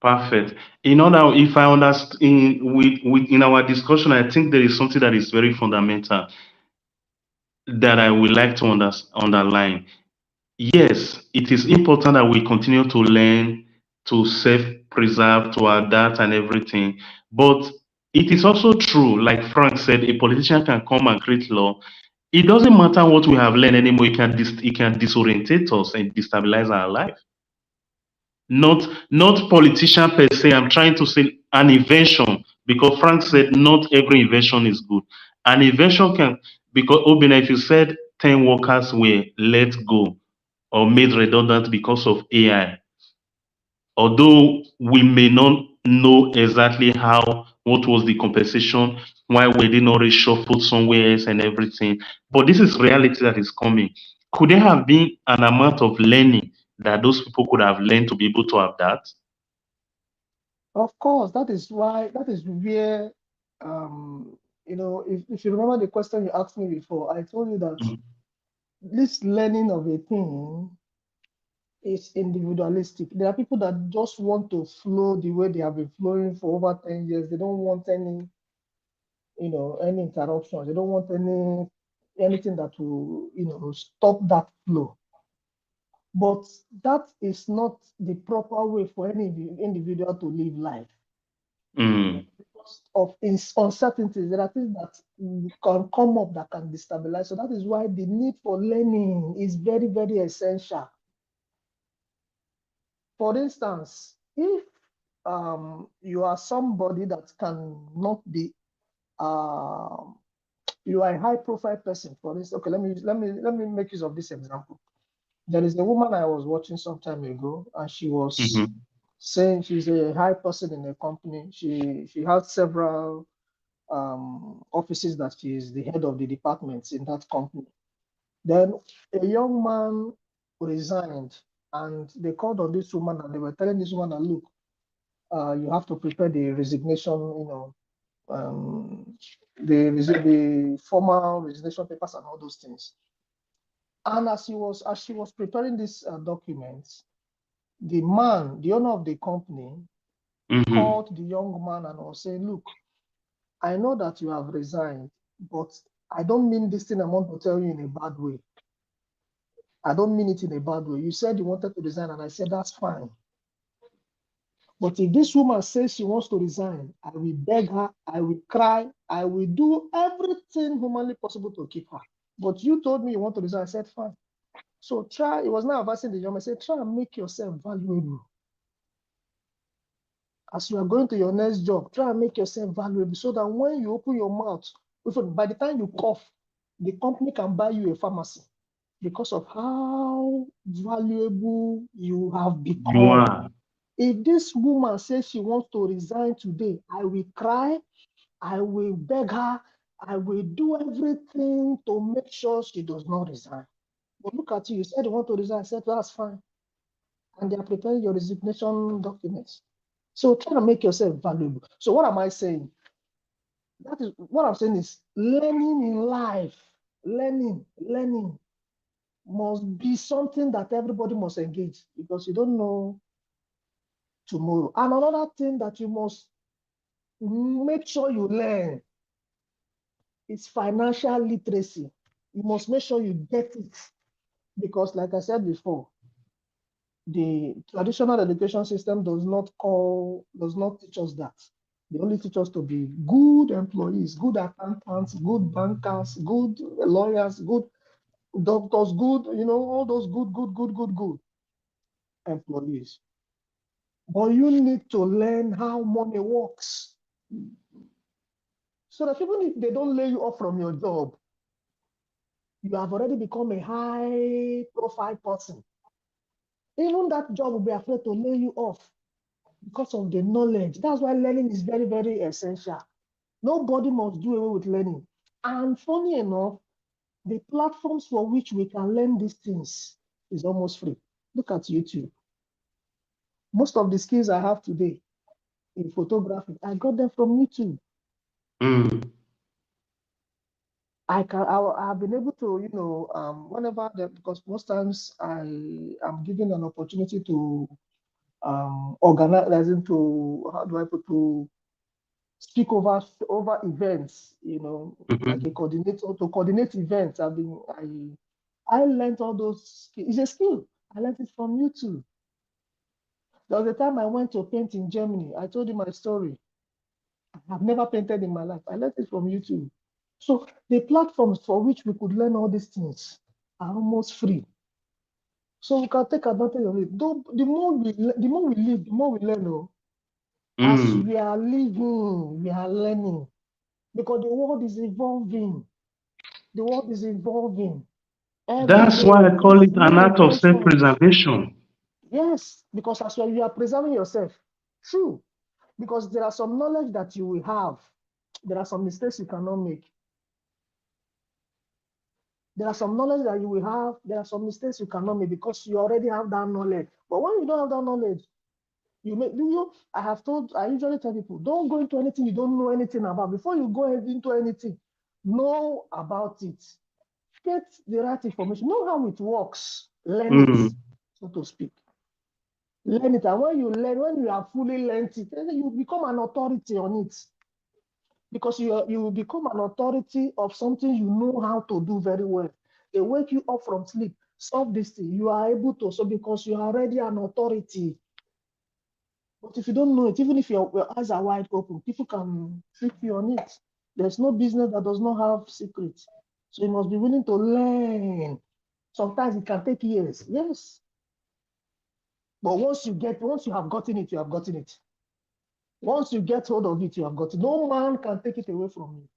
Perfect. Now, if I understand in our discussion, I think there is something that is very fundamental that I would like to underline. Yes, it is important that we continue to learn, to self-preserve, to adapt and everything. But it is also true, like Frank said, a politician can come and create law. It doesn't matter what we have learned anymore. It can disorientate us and destabilize our life. Not politician per se. I'm trying to say an invention, because Frank said not every invention is good. An invention can, because Obina, if you said 10 workers were let go or made redundant because of AI, although we may not know exactly what was the compensation, why were they not reshuffled somewhere else and everything, but this is reality that is coming. Could there have been an amount of learning that those people could have learned to be able to have that? Of course, that is where, if you remember the question you asked me before, I told you that this learning of a thing is individualistic. There are people that just want to flow the way they have been flowing for over 10 years. They don't want any interruptions. They don't want anything that will, stop that flow. But that is not the proper way for any individual to live life. Because of uncertainties, there are things that can come up that can destabilize. So that is why the need for learning is very, very essential. For instance, if you are somebody that cannot be, you are a high-profile person. For instance, okay, let me make use of this example. There is a woman I was watching some time ago, and she was saying she's a high person in a company. She has several offices that she is the head of the departments in that company. Then a young man resigned, and they called on this woman, and they were telling this woman that, look, you have to prepare the resignation, the formal resignation papers and all those things. And as she was preparing these documents, the owner of the company, called the young man and was saying, look, I know that you have resigned, but I don't mean this thing I want to tell you in a bad way. I don't mean it in a bad way. You said you wanted to resign, and I said, that's fine. But if this woman says she wants to resign, I will beg her, I will cry, I will do everything humanly possible to keep her. But you told me you want to resign. I said, fine. So try, it was not advising the young man, I said, try and make yourself valuable. As you are going to your next job, try and make yourself valuable so that when you open your mouth, by the time you cough, the company can buy you a pharmacy because of how valuable you have become. You are. If this woman says she wants to resign today, I will cry, I will beg her, I will do everything to make sure she does not resign. But look at you said you want to resign. I said, that's fine. And they are preparing your resignation documents. So try to make yourself valuable. So what am I saying? That is what I'm saying is learning in life, learning must be something that everybody must engage because you don't know tomorrow. And another thing that you must make sure you learn is financial literacy. You must make sure you get it because, like I said before, the traditional education system does not teach us that. They only teach us to be good employees, good accountants, good bankers, good lawyers, good doctors, good, all those good employees. But you need to learn how money works. So that even if they don't lay you off from your job, you have already become a high profile person. Even that job will be afraid to lay you off because of the knowledge. That's why learning is very, very essential. Nobody must do away with learning. And funny enough, the platforms for which we can learn these things is almost free. Look at YouTube. Most of the skills I have today in photography, I got them from YouTube. Mm. I've been able to, whenever because most times I am given an opportunity to organize, as in to, how do I put, to speak over events, like a Mhm. coordinator to coordinate events. I learned all those skills. It's a skill. I learned it from YouTube. There was a time I went to paint in Germany. I told you my story. I've never painted in my life. I learned it from YouTube. So the platforms for which we could learn all these things are almost free. So we can take advantage of it. Though the more we live, the more we learn. Oh. As Mm. we are living, we are learning because the world is evolving. The world is evolving. Every That's why I day, call it an new act of inventions. self-preservation. Yes, because as well you are preserving yourself. True. Because there are some knowledge that you will have. There are some mistakes you cannot make. There are some knowledge that you will have. There are some mistakes you cannot make because you already have that knowledge. But when you don't have that knowledge, you make do you I usually tell people, don't go into anything you don't know anything about. Before you go into anything, know about it. Get the right information. Know how it works. Learn it, Mm. so to speak. Learn it. And when you have fully learned it, then you become an authority on it. Because you will become an authority of something you know how to do very well. They wake you up from sleep, solve this thing. You are able to, so because you are already an authority. But if you don't know it, even if your eyes are wide open, people can trick you on it. There's no business that does not have secrets. So you must be willing to learn. Sometimes it can take years, yes. But once you have gotten it, you have gotten it. Once you get hold of it, you have got it. No man can take it away from you.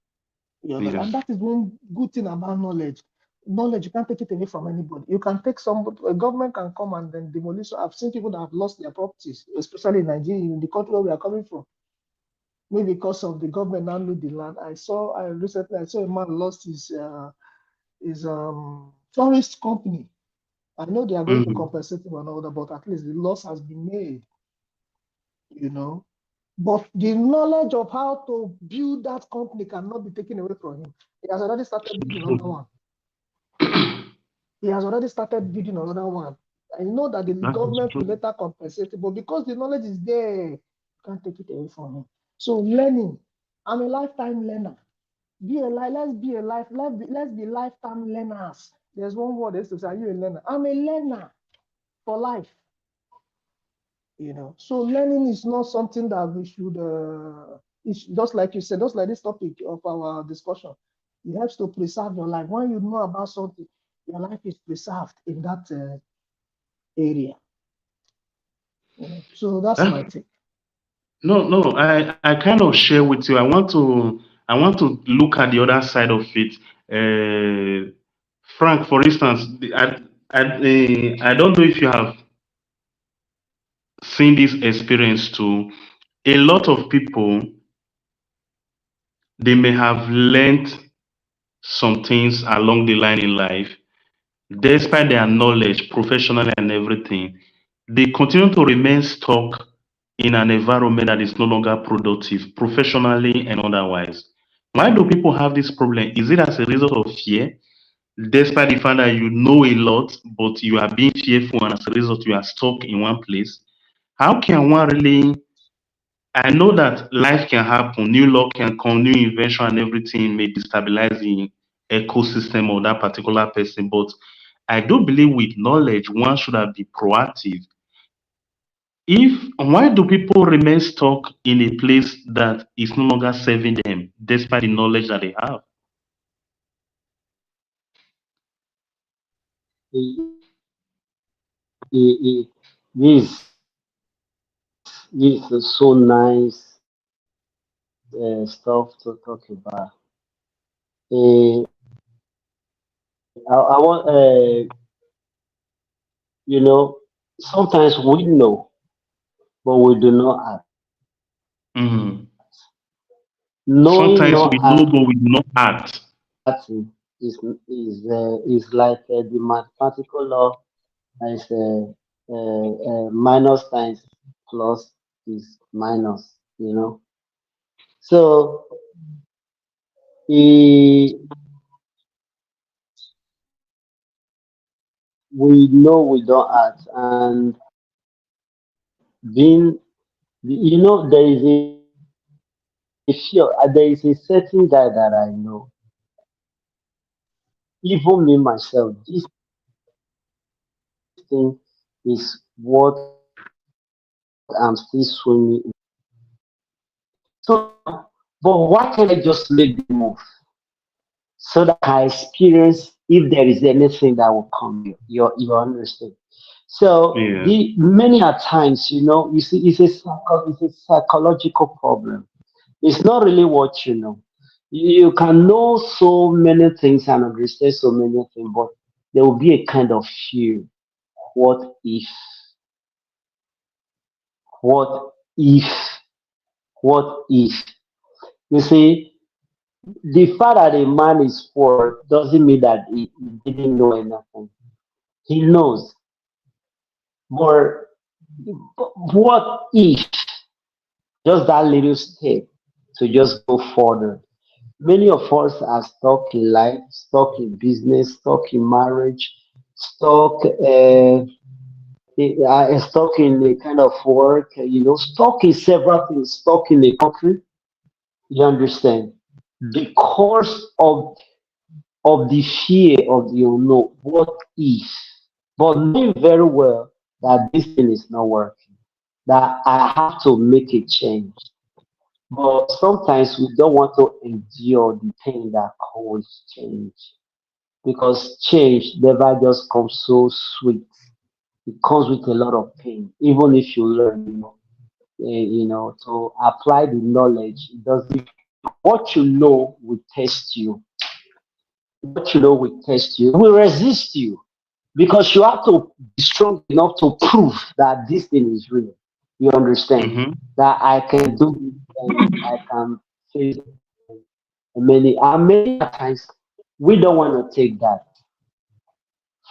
You understand? And Yes. that is one good thing about knowledge. Knowledge, you can't take it away from anybody. You can take somebody, a government can come and then demolish. I've seen people that have lost their properties, especially in Nigeria, in the country where we are coming from. Maybe because of the government now need the land. I saw a man lost his tourist company. I know they are going to Mm. compensate him and all that, but at least the loss has been made, you know. But the knowledge of how to build that company cannot be taken away from him. He has already started building another one. He has already started building another one. I know that the That is government will true. later compensate it, but because the knowledge is there, you can't take it away from him. So learning, I'm a lifetime learner. Let's be lifetime learners. There's one word they used to say, are you a learner? I'm a learner for life. So learning is not something that we should it's just like you said, just like this topic of our discussion. It helps to preserve your life. When you know about something, your life is preserved in that area. So that's my Uh, take. no, no, I kind of share with you. I want to look at the other side of it. Frank, for instance, I don't know if you have seen this experience too. A lot of people, they may have learned some things along the line in life, despite their knowledge, professionally and everything, they continue to remain stuck in an environment that is no longer productive, professionally and otherwise. Why do people have this problem? Is it as a result of fear? Despite the fact that you know a lot, but you are being fearful, and as a result, you are stuck in one place. How can one really? I know that life can happen, new law can come, new invention, and everything may destabilize the ecosystem of that particular person. But I do believe with knowledge, one should have been proactive. If why do people remain stuck in a place that is no longer serving them, despite the knowledge that they have? This is so nice stuff to talk about. I want, sometimes we know, but we do not act. Mhm. Knowing Sometimes we not know, but we do not act. acting is like the mathematical law. Is minus times plus is minus. So eh, we know we don't act, and being, there is a fear. There is a certain guy that I know. Even me myself, this thing is what I'm still swimming in. So now, but why can't I just make the move so that I experience if there is anything that will come? You understand? So Yeah. the many a times, you see, it's a psychological problem. It's not really what you know. You can know so many things and understand so many things, but there will be a kind of fear. What if? What if? What if? You see, the fact that a man is poor doesn't mean that he didn't know anything. He knows. But, but what if just that little step to just go further? Many of us are stuck in life, stuck in business, stuck in marriage, stuck in a kind of work, stuck in several things, stuck in a country. You understand? Because of the fear of the unknown. What if? But knowing very well that this thing is not working, that I have to make a change. But sometimes we don't want to endure the pain that comes with change because change never just comes so sweet. It comes with a lot of pain, even if you learn, to apply the knowledge. It does because what you know will test you. What you know will test you. It will resist you because you have to be strong enough to prove that this thing is real. You understand Mm-hmm. that I can do it and I can face many a times we don't want to take that.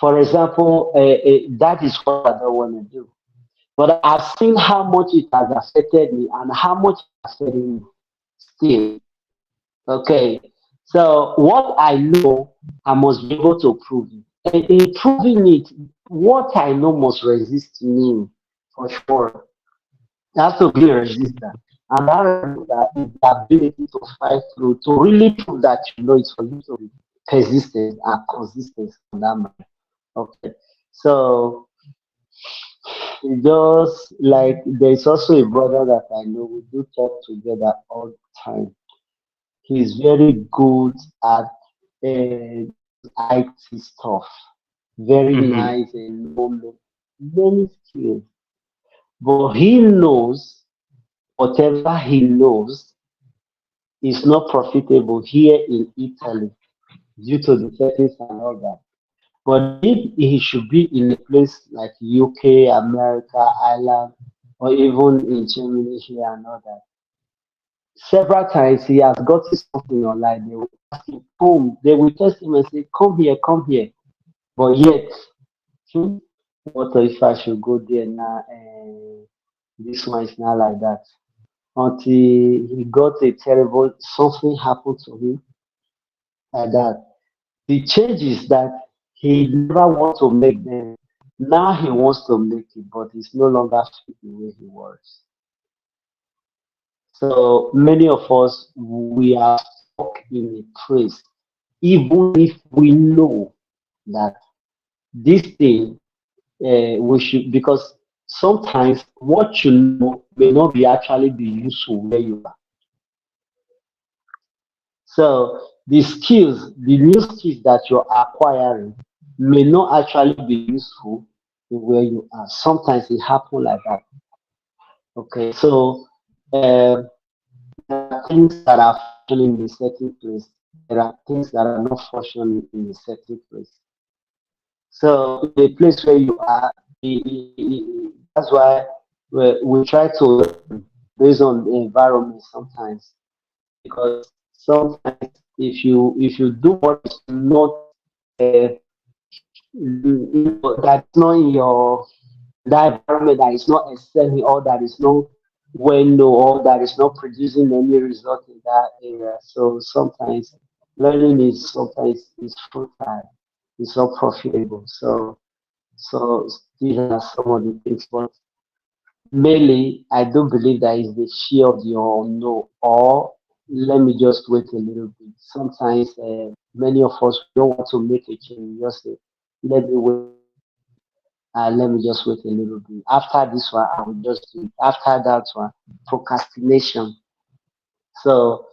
For example, that is what I don't want to do. But I've seen how much it has affected me and how much it's affecting me still. Okay. So what I know, I must be able to prove it. And in proving it, what I know must resist me for sure. You have to be a resistor. And that resistor is the ability to fight through, to really prove that you know it's for you to be persistent and consistent on that matter. Okay. So just like there's also a brother that I know, we do talk together all the time. He's very good at those IT stuff. Very Mm-hmm. nice and many skills. But he knows whatever he knows is not profitable here in Italy due to the settings and all that. But if he should be in a place like UK, America, Ireland, or even in Germany here and all that, several times he has gotten something online. They will ask him, come, they will test him and say, come here, come here. But yet, hmm, what if I should go there now? And this one is not like that. until he got a terrible something happened to him like that. The change is that he never want to make them. Now he wants to make it, but he's no longer fit the way he was. So many of us we are stuck in a place, even if we know that this thing we should, because sometimes what you know may not be actually be useful where you are. So the new skills that you're acquiring may not actually be useful in where you are. Sometimes it happens like that. Okay, so um, there are things that are functioning in a certain place. There are things that are not functioning in a certain place. So in the place where you are, that's why we try to learn based on the environment sometimes. Because sometimes if you do what is not uh, that's not in your that environment, that is not excelling, or that is not well known, or that is not producing any result in that area. So sometimes learning is sometimes is futile, it's not profitable. So these are some of the things, but mainly I do believe that is the fear of the unknown, or let me just wait a little bit. Sometimes many of us don't want to make a change. We just say, let me wait a little bit. Let me just wait a little bit. After this one, I will just do it. After that one, procrastination. So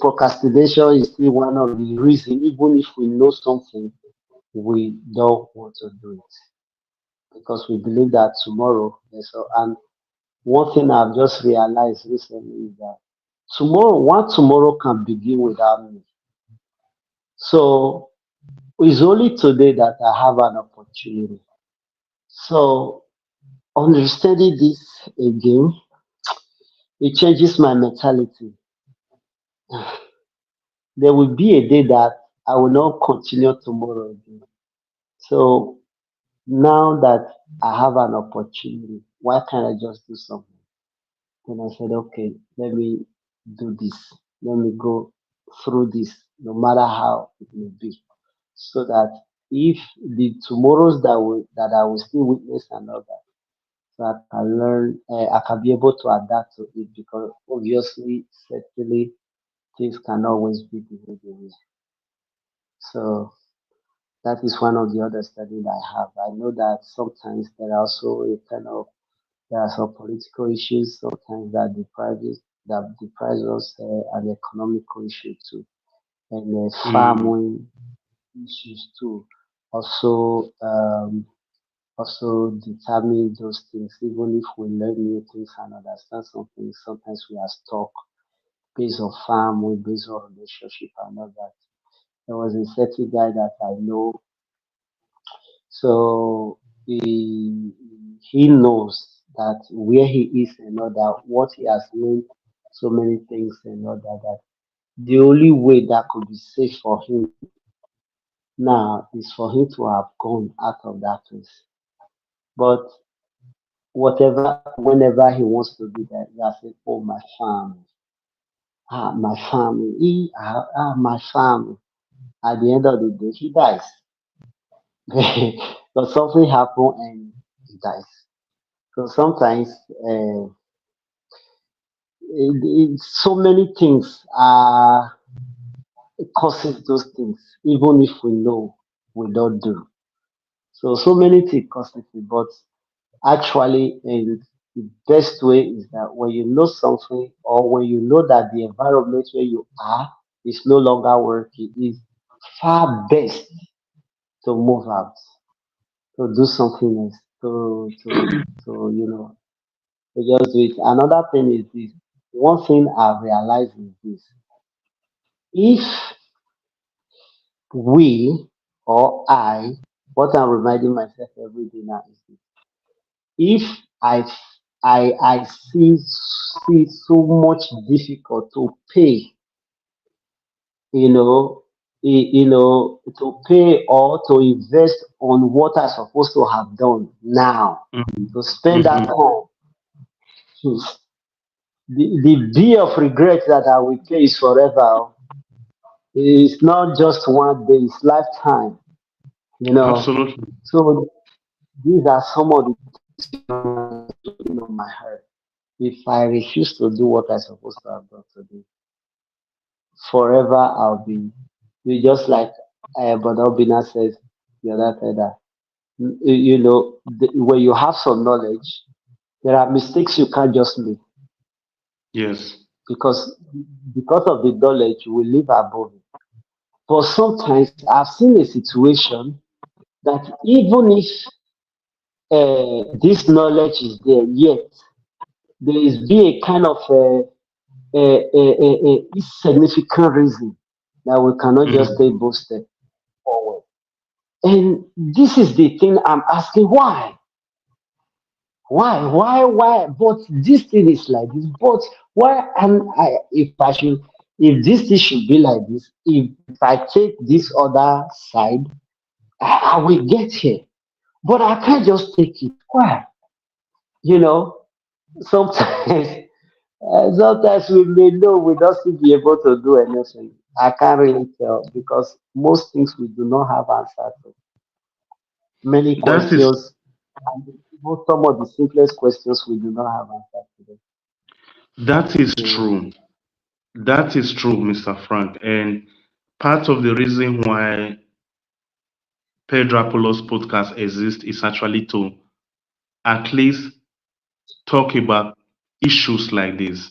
procrastination is still one of the reasons, even if we know something, we don't want to do it because we believe that tomorrow. So, and one thing I've just realized recently is that tomorrow can begin without me. So it's only today that I have an opportunity. So understanding this again, it changes my mentality. There will be a day that I will not continue tomorrow again. So now that I have an opportunity, why can't I just do something? Then I said, okay, let me do this. Let me go through this, no matter how it may be, so that if the tomorrows that I will still witness and all that, so I can learn, I can be able to adapt to it because obviously, certainly, things can always be the way they will. So that is one of the other studies I have. I know that sometimes there are also a kind of there are some political issues sometimes that deprives us and economical issues too, and Mm. farming issues too. Also, also determine those things. Even if we learn new things and understand something, sometimes we are stuck based on farming, based on relationship and all that. There was a certain guy that I know, so he knows that where he is and all that, what he has learned, so many things and all that, that the only way that could be safe for him now is for him to have gone out of that place. But whenever he wants to do that, he has said, "Oh, my family, my family." At the end of the day, he dies. But something happened and he dies. So sometimes uh, so many things are causes those things, even if we know we don't do. So many things causes it, but actually, the best way is that when you know something, or when you know that the environment where you are is no longer working, is far best to move out, to do something else, to to just do it. Another thing is this. One thing I've realized is this: if we or I, what I'm reminding myself every day now is this: if I I see so much difficult to pay, to pay or to invest on what I supposed to have done now, Mhm. to spend that Mhm. time, hmm, the bill of regret that I will pay is forever. It's not just one day, it's lifetime, you know. Absolutely. So these are some of the things, playing on my heart. If I refuse to do what I'm supposed to have done today, forever I'll be, you just like Brother Obina says the other time that, when you have some knowledge, there are mistakes you can't just make Yes. because because of the knowledge you will live above it. But sometimes I've seen a situation that even if this knowledge is there, yet there is be a kind of a insignificant reason that we cannot just Mhm. take both steps forward. And this is the thing I'm asking: why? But this thing is like this. But why? And if this thing should be like this, if I take this other side, I will get here. But I can't just take it. Why? You know, sometimes sometimes we may know we don't still be able to do anything. I can't really tell because most things we do not have answers to. Many That is questions, and even some of the simplest questions we do not have answers to them. that is So, true. That is true, Mr. Frank. And part of the reason why Pedro Apollo's podcast exists is actually to at least talk about issues like this.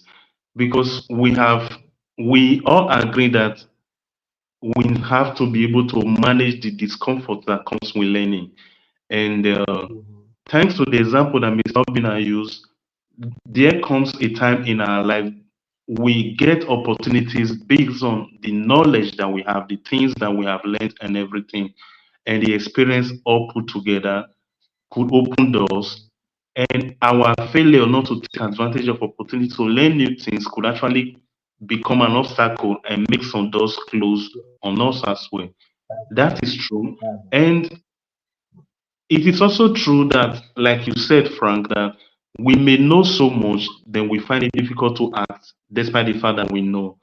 Because we all agree that we have to be able to manage the discomfort that comes with learning. And mhm, thanks to the example that Mr. Obina used, there comes a time in our life we get opportunities based on the knowledge that we have, the things that we have learned, and everything, and the experience all put together could open doors. And our failure not to take advantage of opportunity to learn new things could actually become an obstacle and make some doors close on us as well. That is true. that's And it is also true that, like you said, Frank, that we may know so much, then we find it difficult to act despite the fact that we know.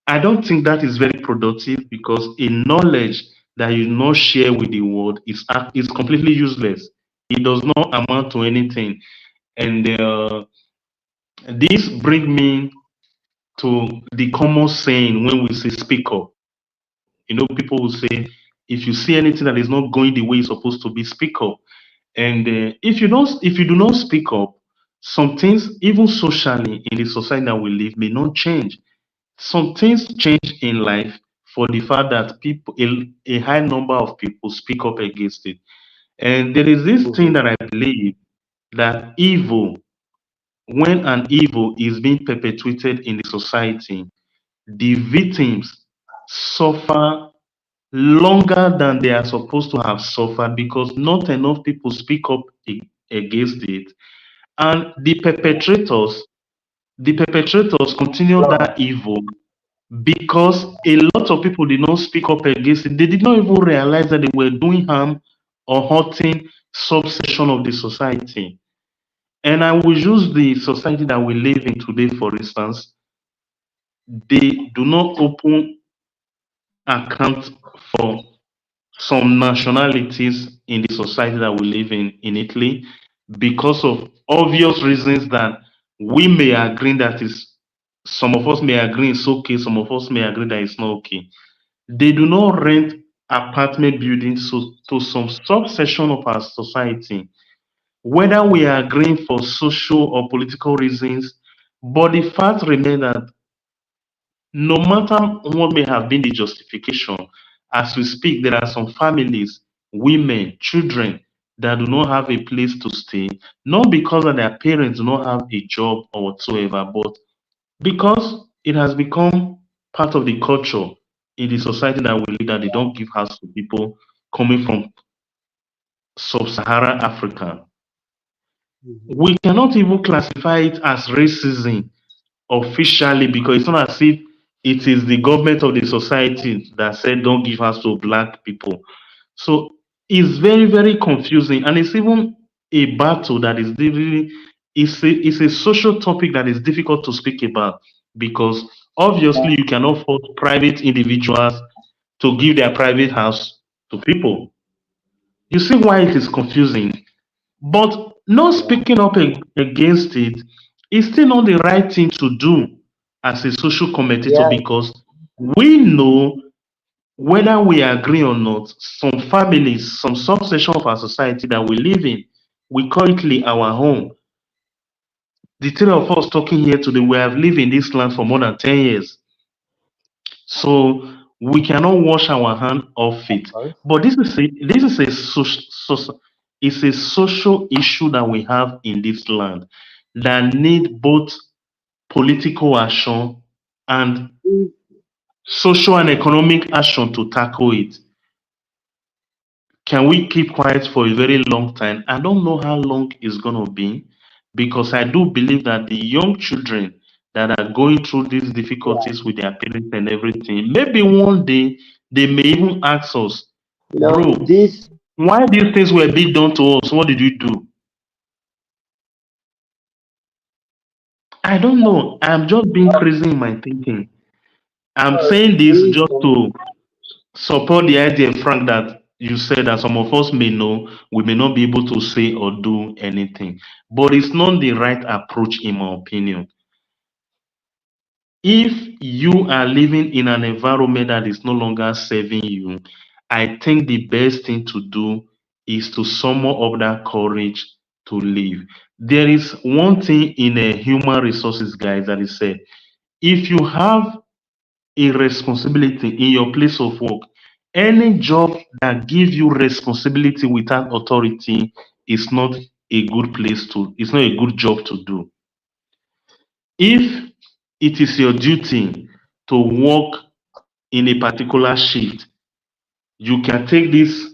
I don't think that is very productive because a knowledge that you not share with the world is completely useless. It does not amount to anything. And this brings me to the common saying when we say speak up. People will say, if you see anything that is not going the way it's supposed to be, speak up. And if you do not speak up, some things, even socially in the society that we live, may not change. Some things change in life for the fact that a high number of people speak up against it. And there is this thing mhm, that I believe that when an evil is being perpetuated in the society, the victims suffer longer than they are supposed to have suffered because not enough people speak up against it, and the perpetrators continue that evil because a lot of people did not speak up against it. They did not even realize that they were doing harm or hurting subsection of the society. And I will use the society that we live in today, for instance. They do not open account for some nationalities in the society that we live in Italy because of obvious reasons that we may agree that is some of us may agree it's okay, some of us may agree that it's not okay. They do not rent apartment buildings to some subsection of our society, whether we are agreeing for social or political reasons. But the fact remains that no matter what may have been the justification, as we speak, there are some families, women, children that do not have a place to stay, not because that their parents do not have a job or whatsoever, but because it has become part of the culture in the society that we live that they don't give house to people coming from sub-Saharan Africa. mhm. We cannot even classify it as racism officially because it's not as if it is the government of the society that said don't give house to black people. So it's very, very confusing, and it's even a battle that is really It's a social topic that is difficult to speak about because obviously you cannot force private individuals to give their private house to people. You see why it is confusing. But not Yeah. speaking up against it is still not the right thing to do as a social commentator Yeah. because we know whether we agree or not, some families, some subsection of our society that we live in, we call it our home. The three of us talking here today, we have lived in this land for more than 10 years. So we cannot wash our hand off Of it. course. But it's a social issue that we have in this land that need both political action and Mm. social and economic action to tackle it. Can we keep quiet for a very long time? I don't know how long it's going to be because I do believe that the young children that are going through these Yeah. difficulties with their parents and everything, maybe one day they may even ask us, bro, This. why these things were being done to us? What did you do? I don't know. I'm just being crazy in my thinking. I'm saying this We just to support the idea, Frank, that you said that some of us may know we may not be able to say or do anything, but it's not the right approach, in my opinion. If you are living in an environment that is no longer serving you, I think the best thing to do is to summon up that courage to leave. There is one thing in a human resources, guys, that is said: if you have a responsibility in your place of work. Any job that gives you responsibility without authority is not a good place to, it's not a good job to do. If it is your duty to work in a particular shift, you can take this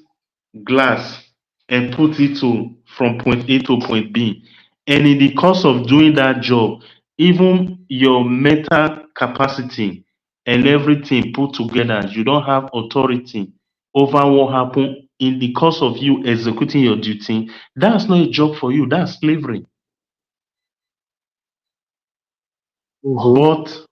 glass and put it to from point A to point B. And in the course of doing that job, even your mental capacity and everything put together, you don't have authority over what happened in the course of you executing your duty. That's not a job for you, that's slavery. Mm-hmm. But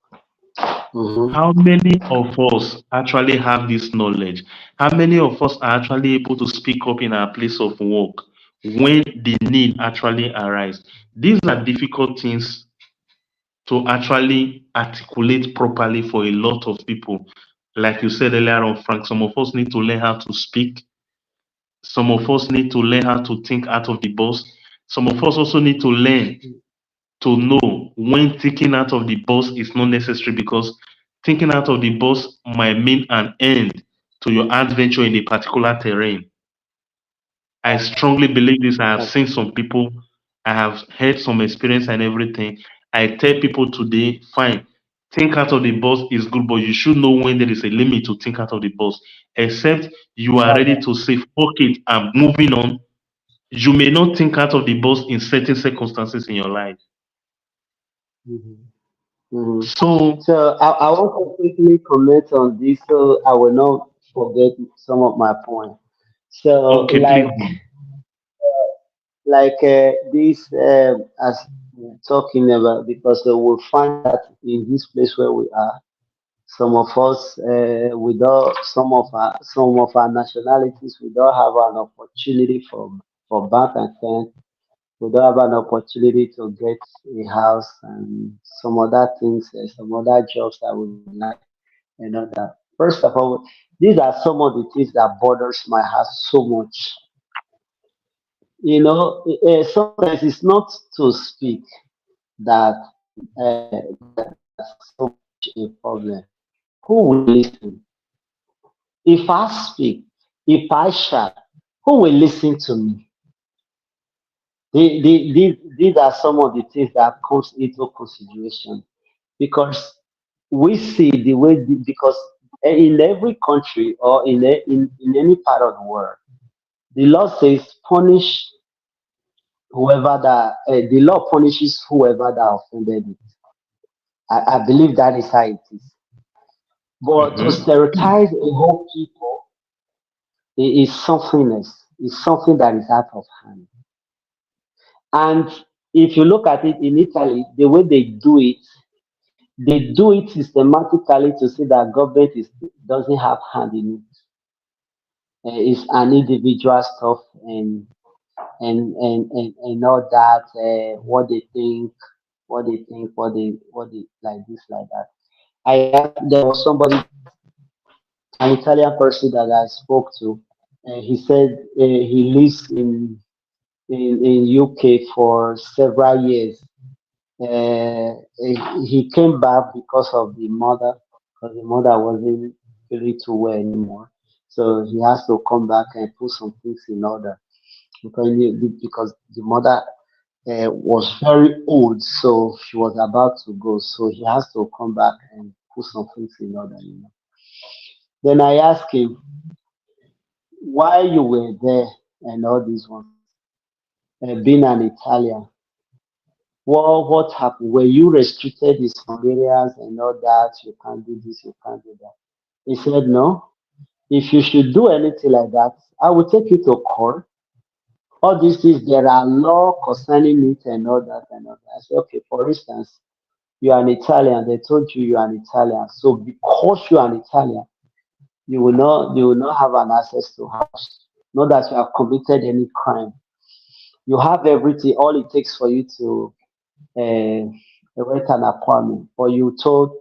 Mm-hmm. how many of us actually have this knowledge? How many of us are actually able to speak up in our place of work when the need actually arises? These are difficult things to actually articulate properly for a lot of people. Like you said earlier on, Frank, some of us need to learn how to speak. Some of us need to learn how to think out of the box. Some of us also need to learn to know when thinking out of the box is not necessary because thinking out of the box might mean an end to your adventure in a particular terrain. I strongly believe this. I have Of seen some people, I have heard some experience and everything. I tell people today, fine, think out of the box is good, but you should know when there is a limit to think out of the box. Except you are ready to say, fuck it, I'm moving on. You may not think out of the box in certain circumstances in your life. Mm-hmm. Mm-hmm. So, So I want to quickly comment on this so I will not forget some of my point. So okay, please do. this as we're talking about because we'll find that in this place where we are, some of us without some of our nationalities, we don't have an opportunity for bank account. We don't have an opportunity to get a house and some other things, some other jobs that we would like. That first of all, these are some of the things that bothers my heart so much. Sometimes it's not to speak that that's so much a problem. Who will listen? If I speak, if I shout, who will listen to me? These are some of the things that comes into consideration because we see the way because in every country or in any part of the world, the law says punish the law punishes whoever that offended it. I believe that is how it is. But to Mhm. stereotype a whole people is something else. It's something that is out of hand. And If you look at it in Italy, the way they do it systematically to see that government doesn't have hand in it. It's an individual stuff and all that. What they like this, like that. There was somebody, an Italian person that I spoke to, and he said he lives in UK for several years. He came back because of the mother, because the mother wasn't really too well anymore. So he has to come back and put some things in order because the mother was very old, so she was about to go. So he has to come back and put some things in order. Then I asked him why you were there and all these ones. Being an Italian, what happened? Were you restricted in some areas and all that? You can't do this, you can't do that. He said, no. If you should do anything like that, I will take you to court. All these things, there are law concerning it and all that and all that. I said, okay, for instance, you are an Italian. They told you you are an Italian. So because you are an Italian, you will not have an access to house. Not that you have committed any crime. You have everything. All it takes for you to rent an apartment, but you told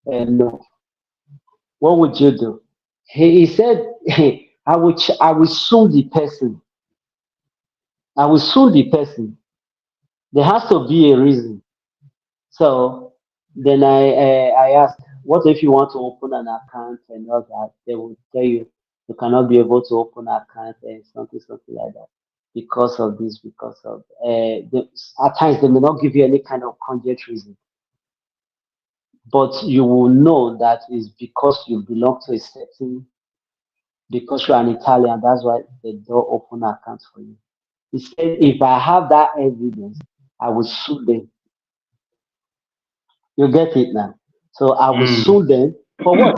no. What would you do? He said, I will sue the person. I will sue the person. There has to be a reason. So then I asked, what if you want to open an account and all that? They will tell you you cannot be able to open an account and something like that because of this, because of at times they may not give you any kind of cogent reason, but you will know that is because you belong to a certain, because you're an Italian, that's why they don't open accounts for you. He said, if I have that evidence, I will sue them. You get it now? So I will Mm. sue them for what?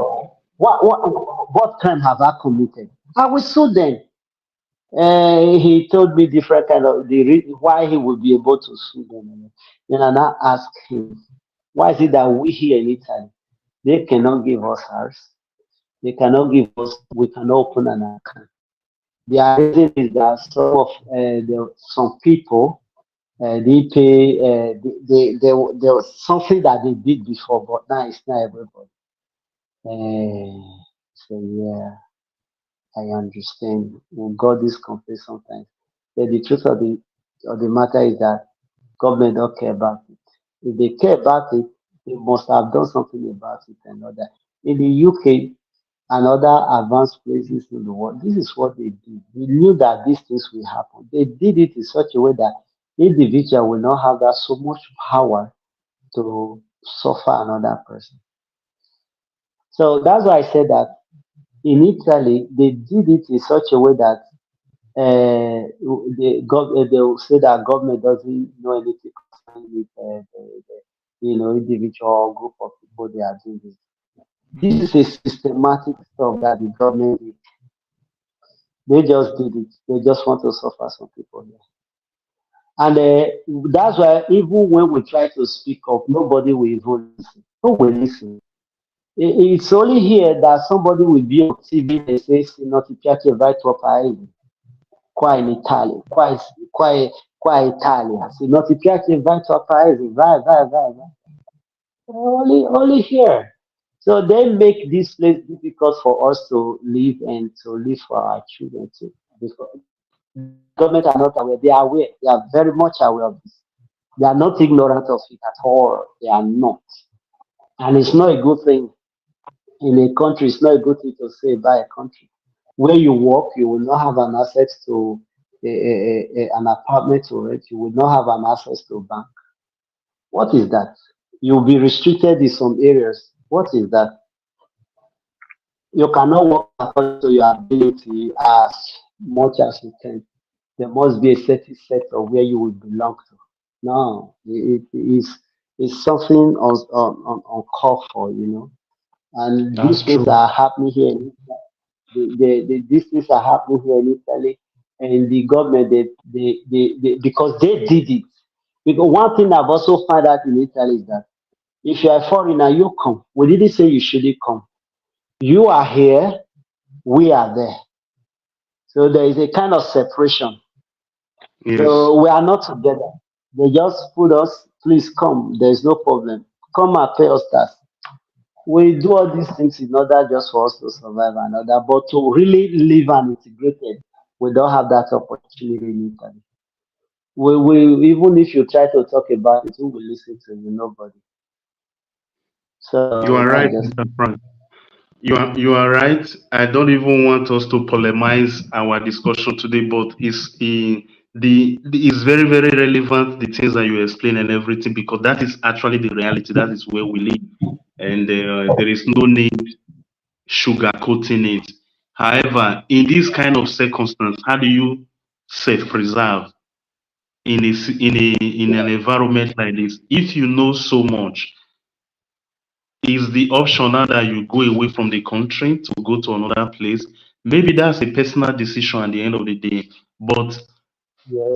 What crime have I committed? I will sue them. He told me different kind of why he would be able to sue them. Then I now ask him, why is it that we here in Italy, they cannot give us ours? They cannot give us, we cannot open an account. Their reason is that some people they pay there was something that they did before, but now it's not everybody. So yeah, I understand. We got this conflict sometimes. But the truth of the matter is that government don't care about it. If they care about it, they must have done something about it and all that. In the UK and other advanced places in the world, this is what they did. They knew that these things will happen. They did it in such a way that individual will not have that so much power to suffer another person. So that's why I said that in Italy they did it in such a way that they will say that government doesn't know anything concerning it, individual or group of people they are doing this. This is a systematic stuff that the government did. They just did it. They just want to suffer some people here. And that's why even when we try to speak up, nobody will even listen. Who will listen? It's only here that somebody will be on TV and say, "Se non ti piace vai tuo paese." Qua in Italia, qua Italia. Se non ti piace vai tuo paese, vai. Only here. So they make this place difficult for us to live and to live for our children too. Because the government are not aware. They are aware. They are very much aware of this. They are not ignorant of it at all. They are not. And it's not a good thing in a country. It's not a good thing to say by a country. Where you work, you will not have an access to an apartment to rent. You will not have an access to a bank. What is that? You'll be restricted in some areas. What is that? You cannot work according to your ability as much as you can. There must be a certain sector where you will belong to. No, it is it's something on call for. And That's these things true. are happening here. These things are happening here in Italy, and the government because they did it. Because one thing I've also found out in Italy is that if you are a foreigner, you come. We didn't say you shouldn't come. You are here, we are there. So there is a kind of separation. Yes. So we are not together. They just put us, please come. There is no problem. Come and pay us tax. We do all these things in order just for us to survive and other, but to really live and integrated, we don't have that opportunity in Italy. We even if you try to talk about it, who will listen to you? Nobody. You So are that's right, just Mr. Frank. You are right. I don't even want us to polemize our discussion today, but it's very very relevant the things that you explain and everything because that is actually the reality. That is where we live, and there is no need sugarcoating it. However, in this kind of circumstance, how do you self-preserve in an environment like this? If you know so much, is the option now that you go away from the country to go to another place? Maybe that's a personal decision at the end of the day. But yeah.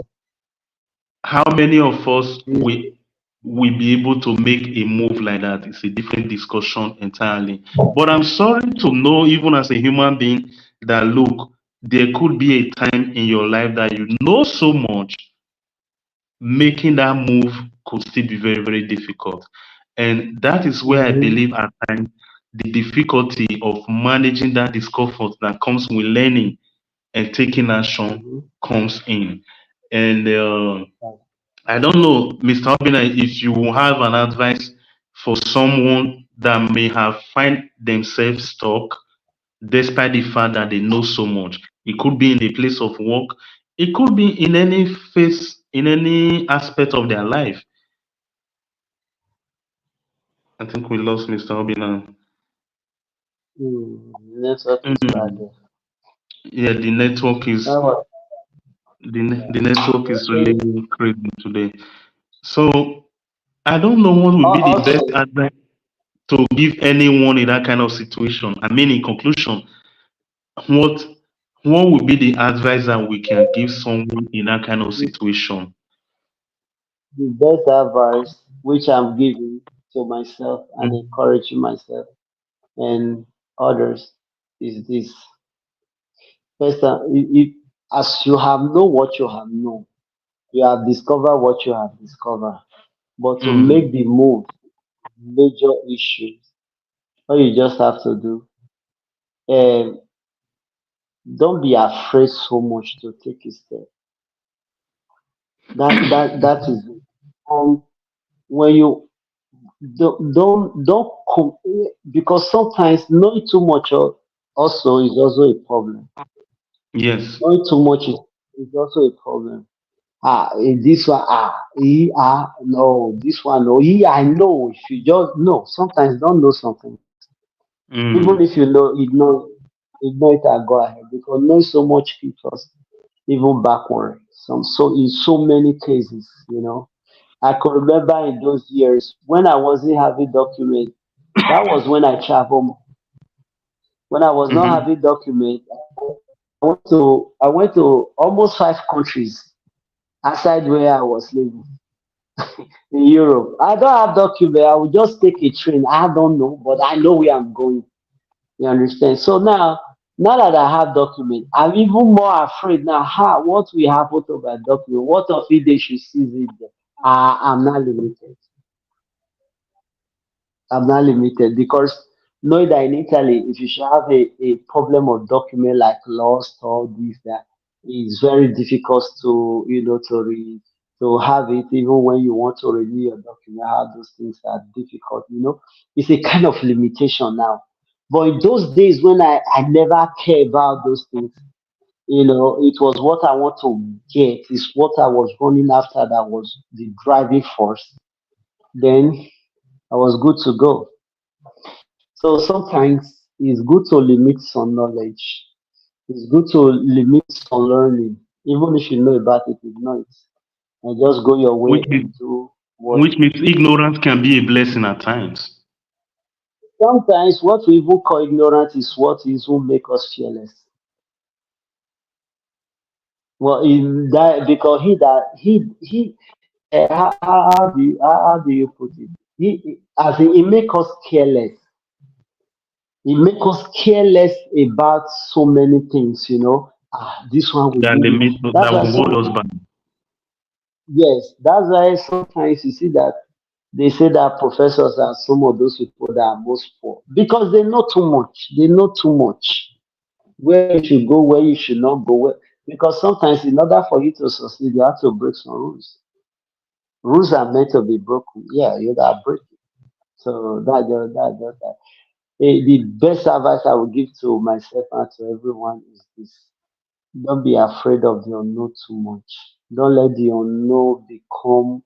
how many of us This, will be able to make a move like that? It's a different discussion entirely. But I'm sorry to know, even as a human being, that look, there could be a time in your life that you know so much, making that move could still be very, very difficult. And that is where I mm-hmm, believe at times the difficulty of managing that discomfort that comes with learning and taking action mm-hmm. comes in. And I don't know, Mr. Obina, if you have an advice for someone that may have find themselves stuck despite the fact that they know so much. It could be in the place of work. It could be in any phase, in any aspect of their life. I think we lost Mr. Obina. Network is bad Mm. there. Yeah, the network is That was, the network is eh, really crazy today. So I don't know what would be the best also, advice to give anyone in that kind of situation. I mean, in conclusion, what what would be the advice that we can give someone in that kind of the, situation? the best advice which I'm giving to myself and Mm, encouraging myself and others is this. First, as you have known what you have known, you have discovered what you have discovered. But to mm, make the move, major issues, all you just have to do, um, don't be afraid so much to take a step. That is it. And when you because sometimes knowing too much also is also a problem. yes. Knowing too much is also a problem. This one, no, this one, no, I know. If you just know, sometimes don't know something. Even Mm, if you know, ignore it and go ahead because knowing so much keeps us even backward. So in so many cases, I could remember in those years when I wasn't having document. That was when I traveled. When I was not mm-hmm, having document, I went to almost 5 countries outside where I was living in Europe. I don't have document. I will just take a train. I don't know, but I know where I'm going. You understand? So now that I have document, I'm even more afraid now. What will happen to my document? What if they should seize it? I'm not limited. I'm not limited because knowing that in Italy, if you should have a problem of document like lost or this that, it's very difficult to have it even when you want to renew your document. How those things are difficult. It's a kind of limitation now. But in those days when I never care about those things, it was what I want to get, it's what I was running after that was the driving force. Then I was good to go. So sometimes it's good to limit some knowledge. It's good to limit some learning. Even if you know about it, ignore it. And just go your way which and means do what. which means ignorance can be a blessing at times. Sometimes what we even call ignorance is what is will make us fearless. Well, in that because how do you put it? As in, it make us careless. It make us careless about so many things, you know. This one will That give me. limit That's that why will hold some, us back. yes, that's why sometimes you see that they say that professors are some of those people that are most poor because they know too much. They know too much. Where you should go, where you should not go. Because sometimes, in order for you to succeed, you have to break some rules. Rules are meant to be broken. Yeah, you gotta break it. So that. The best advice I would give to myself and to everyone is this: don't be afraid of the unknown too much. Don't let the unknown become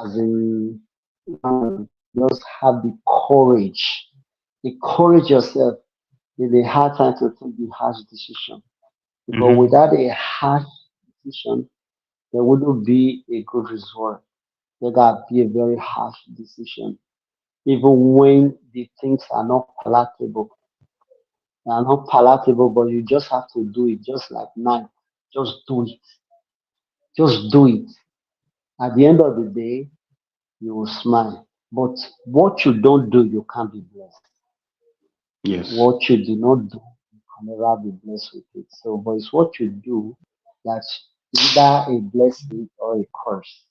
as in one. Just have the courage. Encourage yourself in a hard time to take the harsh decision. Because Hmm. without a harsh decision, there wouldn't be a good result. There gotta be a very harsh decision. Even when the things are not palatable. They are not palatable, but you just have to do it just like knife. Just do it. Just do it. At the end of the day, you will smile. But what you don't do, you can't be blessed. Yes. What you do not do, you can never be blessed with it. So, but it's what you do that's either a blessing or a curse.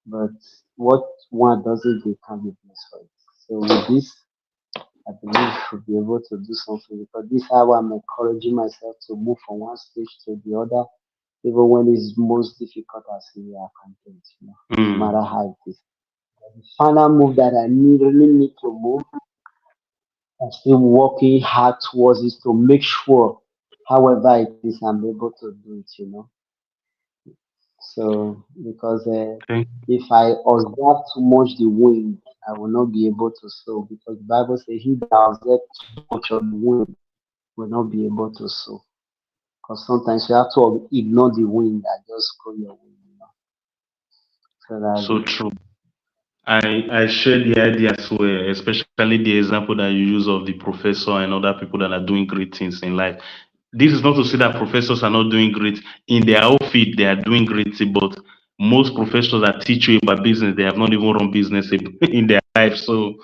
But what one doesn't do can be blessed for it. So with this, I believe we should be able to do something because this is how I'm encouraging myself to move from one stage to the other, even when it's most difficult. I say, yeah, I can do it, you know, no Mm. matter how it is. The final move that I really need to move, I'm still working hard towards is to make sure, however it is, I'm able to do it, you know. So, because Thank if I observe too much the wind, I will not be able to sow. Because the Bible says, "He that observes too much of the wind will not be able to sow." Because sometimes you have to ignore the wind that just go your way, you know. So that's so it. true. I share the idea as well, especially the example that you use of the professor and other people that are doing great things in life. This is not to say that professors are not doing great in their own field, they are doing great, but most professors that teach you about business, they have not even run business in their life. So,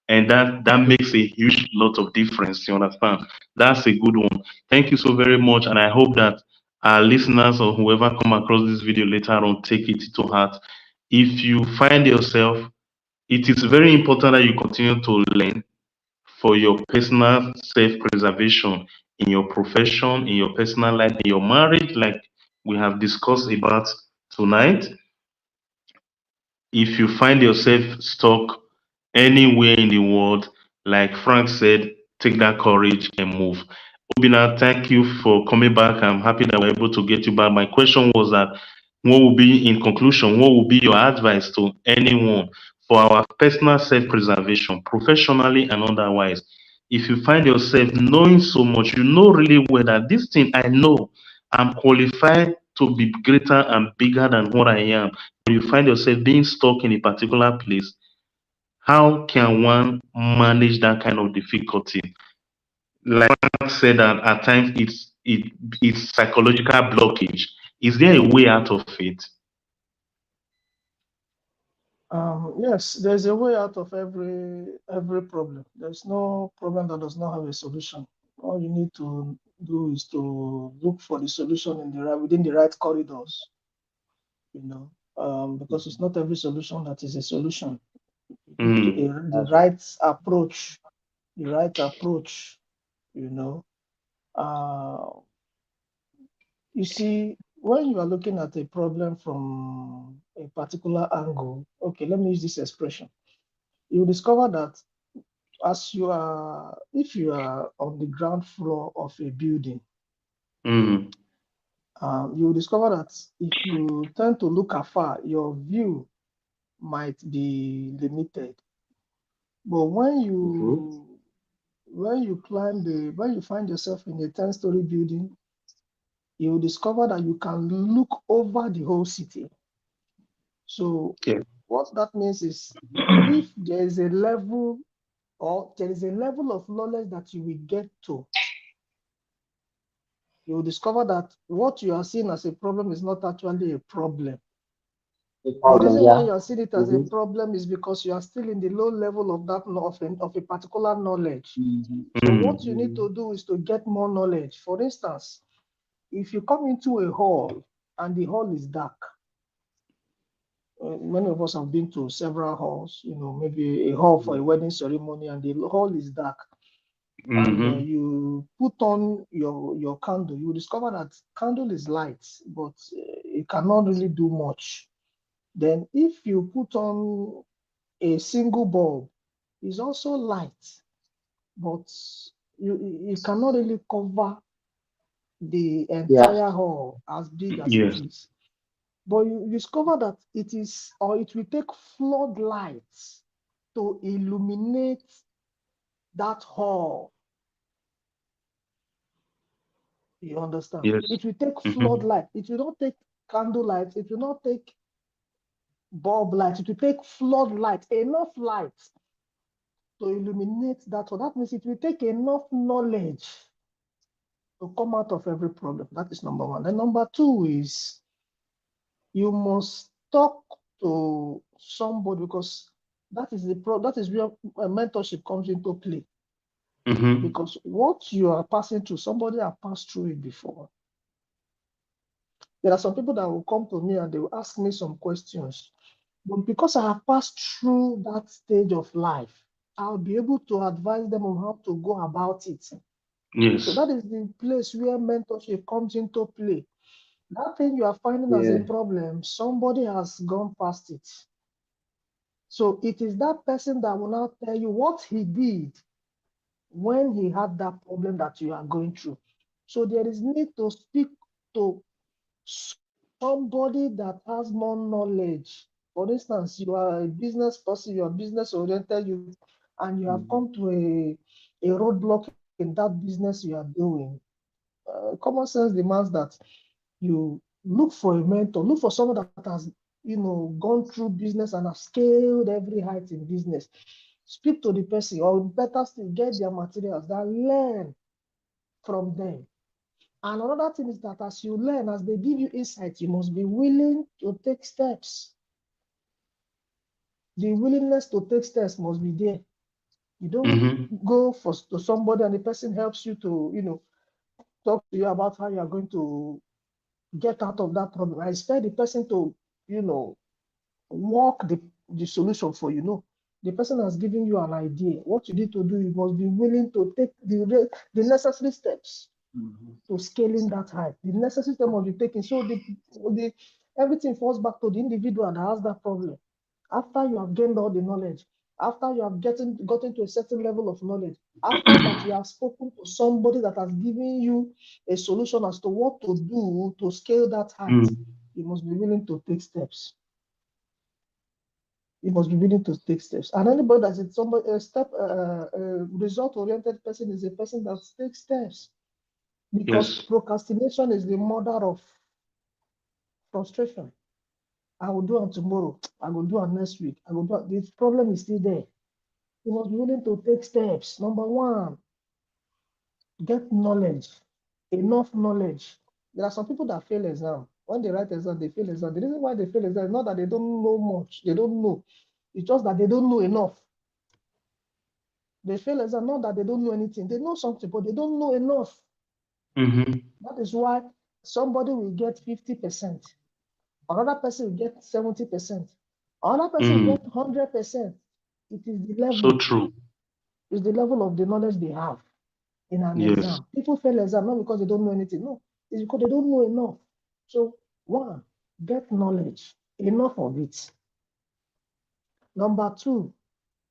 and that makes a huge lot of difference. You understand? That's a good one. Thank you so very much, and I hope that our listeners or whoever come across this video later on take it to heart. If you find yourself, it is very important that you continue to learn for your personal self-preservation in your profession, in your personal life, in your marriage, like we have discussed about tonight. If you find yourself stuck anywhere in the world, like Frank said, take that courage and move. Obina, thank you for coming back. I'm happy that we're able to get you back. My question was that what will be, in conclusion, what will be your advice to anyone for our personal self preservation, professionally and otherwise? If you find yourself knowing so much, you know really well that this thing I know, I'm qualified to be greater and bigger than what I am, you find yourself being stuck in a particular place, how can one manage that kind of difficulty? Like I said, that at times it's psychological blockage. Is there a way out of it? Yes, there's a way out of every problem. There's no problem that does not have a solution. All you need to do is to look for the solution in the right within the right corridors, you know, because it's not every solution that is a solution. You need to Mm, the That's right. right approach, the right approach, you know. Uh, you see, when you are looking at a problem from a particular angle, okay, let me use this expression. You discover that if you are on the ground floor of a building, mm, you will discover that if you tend to look afar, your view might be limited. But Mm-hmm. when you find yourself in a 10-story building, you will discover that you can look over the whole city. So yeah. what that means is if there is a level or there is a level of knowledge that you will get to, you will discover that what you are seeing as a problem is not actually a problem. a The problem. reason why Yeah. you are seeing it as a Mm-hmm. problem is because you are still in the low level of that of a particular knowledge. Mm-hmm. So what Mm. you need to do is to get more knowledge. For instance, if you come into a hall and the hall is dark, many of us have been to several halls, maybe a hall for a wedding ceremony and the hall is dark, and Mm-hmm. you put on your candle, you discover that candle is light, but it cannot really do much. Then if you put on a single bulb, it's also light, but it cannot really cover the Yeah. entire hall as big as it Yes. is. But you discover that it is, or it will take floodlights to illuminate that hall. You understand? Yes. It will take Mm-hmm. floodlight. It will not take candlelight. It will not take bulb light. It will take floodlight, enough light to illuminate that hall. That means it will take enough knowledge to come out of every problem. That is number one. And number two is you must talk to somebody, because that is where mentorship comes into play. Mm-hmm. Because what you are passing through, somebody has passed through it before. There are some people that will come to me and they will ask me some questions. But because I have passed through that stage of life, I'll be able to advise them on how to go about it. So Yes. that is the place where mentorship comes into play. That thing you are finding as a Yeah. problem, somebody has gone past it. So it is that person that will now tell you what he did when he had that problem that you are going through. So there is need to speak to somebody that has more knowledge. For instance, you are a business person, you are business oriented, and you have come to a roadblock in that business you are doing. Common sense demands that you look for a mentor, look for someone that has, gone through business and have scaled every height in business. Speak to the person, or better still, get their materials, that learn from them. And another thing is that as you learn, as they give you insight, you must be willing to take steps. The willingness to take steps must be there. You don't Mm-hmm. go to somebody and the person helps you to, talk to you about how you are going to get out of that problem. I expect the person to, you know, work the solution for you. No, the person has given you an idea. What you need to do, you must be willing to take the necessary steps Mm-hmm. to scaling that height. The necessary step must be taken. So the everything falls back to the individual that has that problem. After you have gained all the knowledge, after you have gotten to a certain level of knowledge, after that you have spoken to somebody that has given you a solution as to what to do to scale that height, Mm. you must be willing to take steps. You must be willing to take steps. And anybody that is somebody a result-oriented person is a person that takes steps. Because Yes. procrastination is the mother of frustration. I will do it tomorrow. I will do it next week. I will do it. The problem is still there. You must be willing to take steps. Number one, get knowledge, enough knowledge. There are some people that fail exam. When they write exam, they fail exam. The reason why they fail exam is not that they don't know much. They don't know. It's just that they don't know enough. They fail exam, not that they don't know anything. They know something, but they don't know enough. Mm-hmm. That is why somebody will get 50%. Another person will get 70%. Another person will Mm. get 100%. It is the So level. true. It's the level of the knowledge they have in an Yes. exam. People fail exam not because they don't know anything. No, it's because they don't know enough. So, one, get knowledge, enough of it. Number two,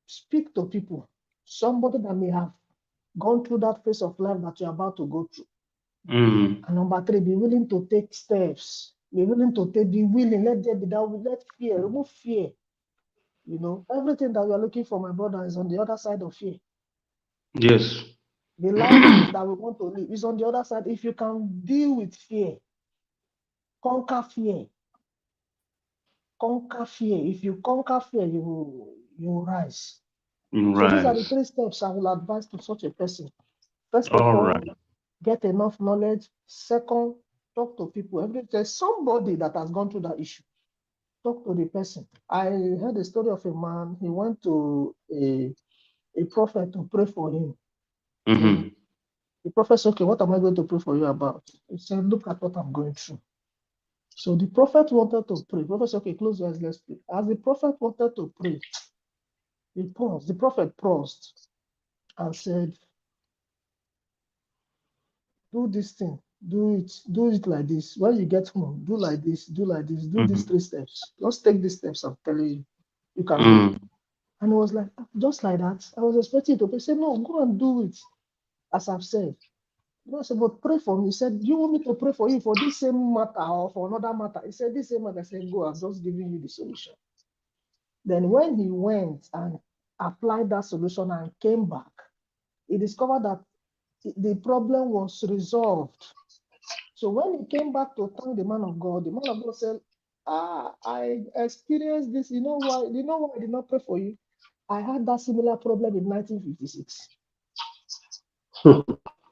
speak to people. Somebody that may have gone through that phase of life that you're about to go through. Mm. And number three, be willing to take steps. Be willing, let there be that, let fear, remove fear. Everything that we are looking for, my brother, is on the other side of fear. Yes. The life that we want to live is on the other side. If you can deal with fear, conquer fear, conquer fear. If you conquer fear, you will rise. So these are the Rise. three steps I will advise to such a person. First of All all, right. get enough knowledge. Second, talk to people. There's somebody that has gone through that issue. talk to the person. I heard a story of a man. He went to a prophet to pray for him. So Mm-hmm. the prophet said, okay, what am I going to pray for you about? He said, look at what I'm going through. So the prophet wanted to pray. The prophet said, okay, close your eyes, let's pray. As the prophet wanted to pray, he paused. The prophet paused and said, do this thing, do it like this. When you get home, do like this, do like this, do these Mm-hmm. 3 steps. Just take these steps I'm telling you. You can do it. Mm. And he was like, "Ah, just like that. I was expecting it to pray. He said, no, go and do it, as I've said. I said, but pray for me. He said, do you want me to pray for you for this same matter or for another matter? He said, this same matter. I said, go, I'm just giving you the solution. Then when he went and applied that solution and came back, he discovered that the problem was resolved. So when he came back to thank the man of God said, I experienced this. You know why? You know why I did not pray for you? I had that similar problem in 1956.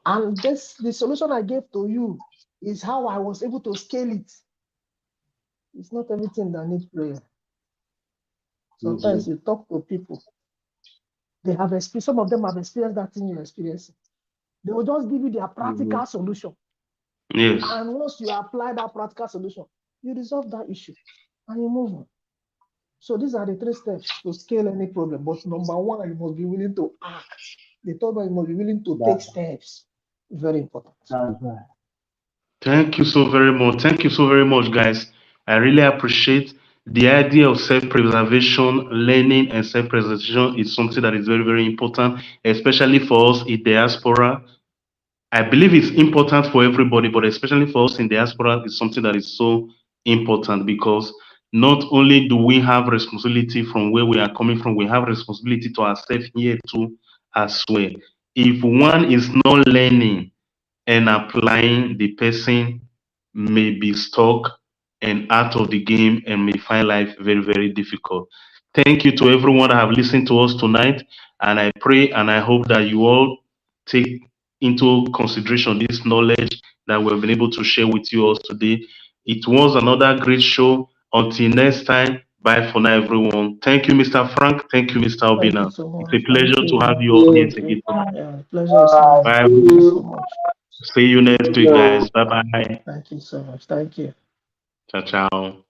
And the solution I gave to you is how I was able to scale it. It's not everything that needs prayer. Sometimes Mhm. you talk to people, they have experienced, some of them have experienced that thing you're experiencing. They will just give you their Mhm. practical solution. Yes. And once you apply that practical solution, you resolve that issue and you move on. So these are the 3 steps to scale any problem. But number one, you must be willing to act. The third one, you must be willing to take That, steps. Very important. that's right. Thank you so very much. Thank you so very much, guys. I really appreciate the idea of self-preservation, learning, and self-preservation is something that is very, very important, especially for us in diaspora. I believe it's important for everybody, but especially for us in diaspora, it's something that is so important because not only do we have responsibility from where we are coming from, we have responsibility to ourselves here too as well. If one is not learning and applying, the person may be stuck and out of the game and may find life very, very difficult. Thank you to everyone that have listened to us tonight. And I pray and I hope that you all take into consideration this knowledge that we've been able to share with you all today. It was another great show. Until next time, bye for now, everyone. Thank you, Mr. Frank. Thank you, Mr. Thank you Obina. so It's a much. Thank pleasure to have you. you all here You again too. tonight. Yeah, pleasure is All mine. right. Bye, See Thank you so you. much. see you next week, guys. So, Bye bye. Thank you so much. Thank you. Ciao, ciao.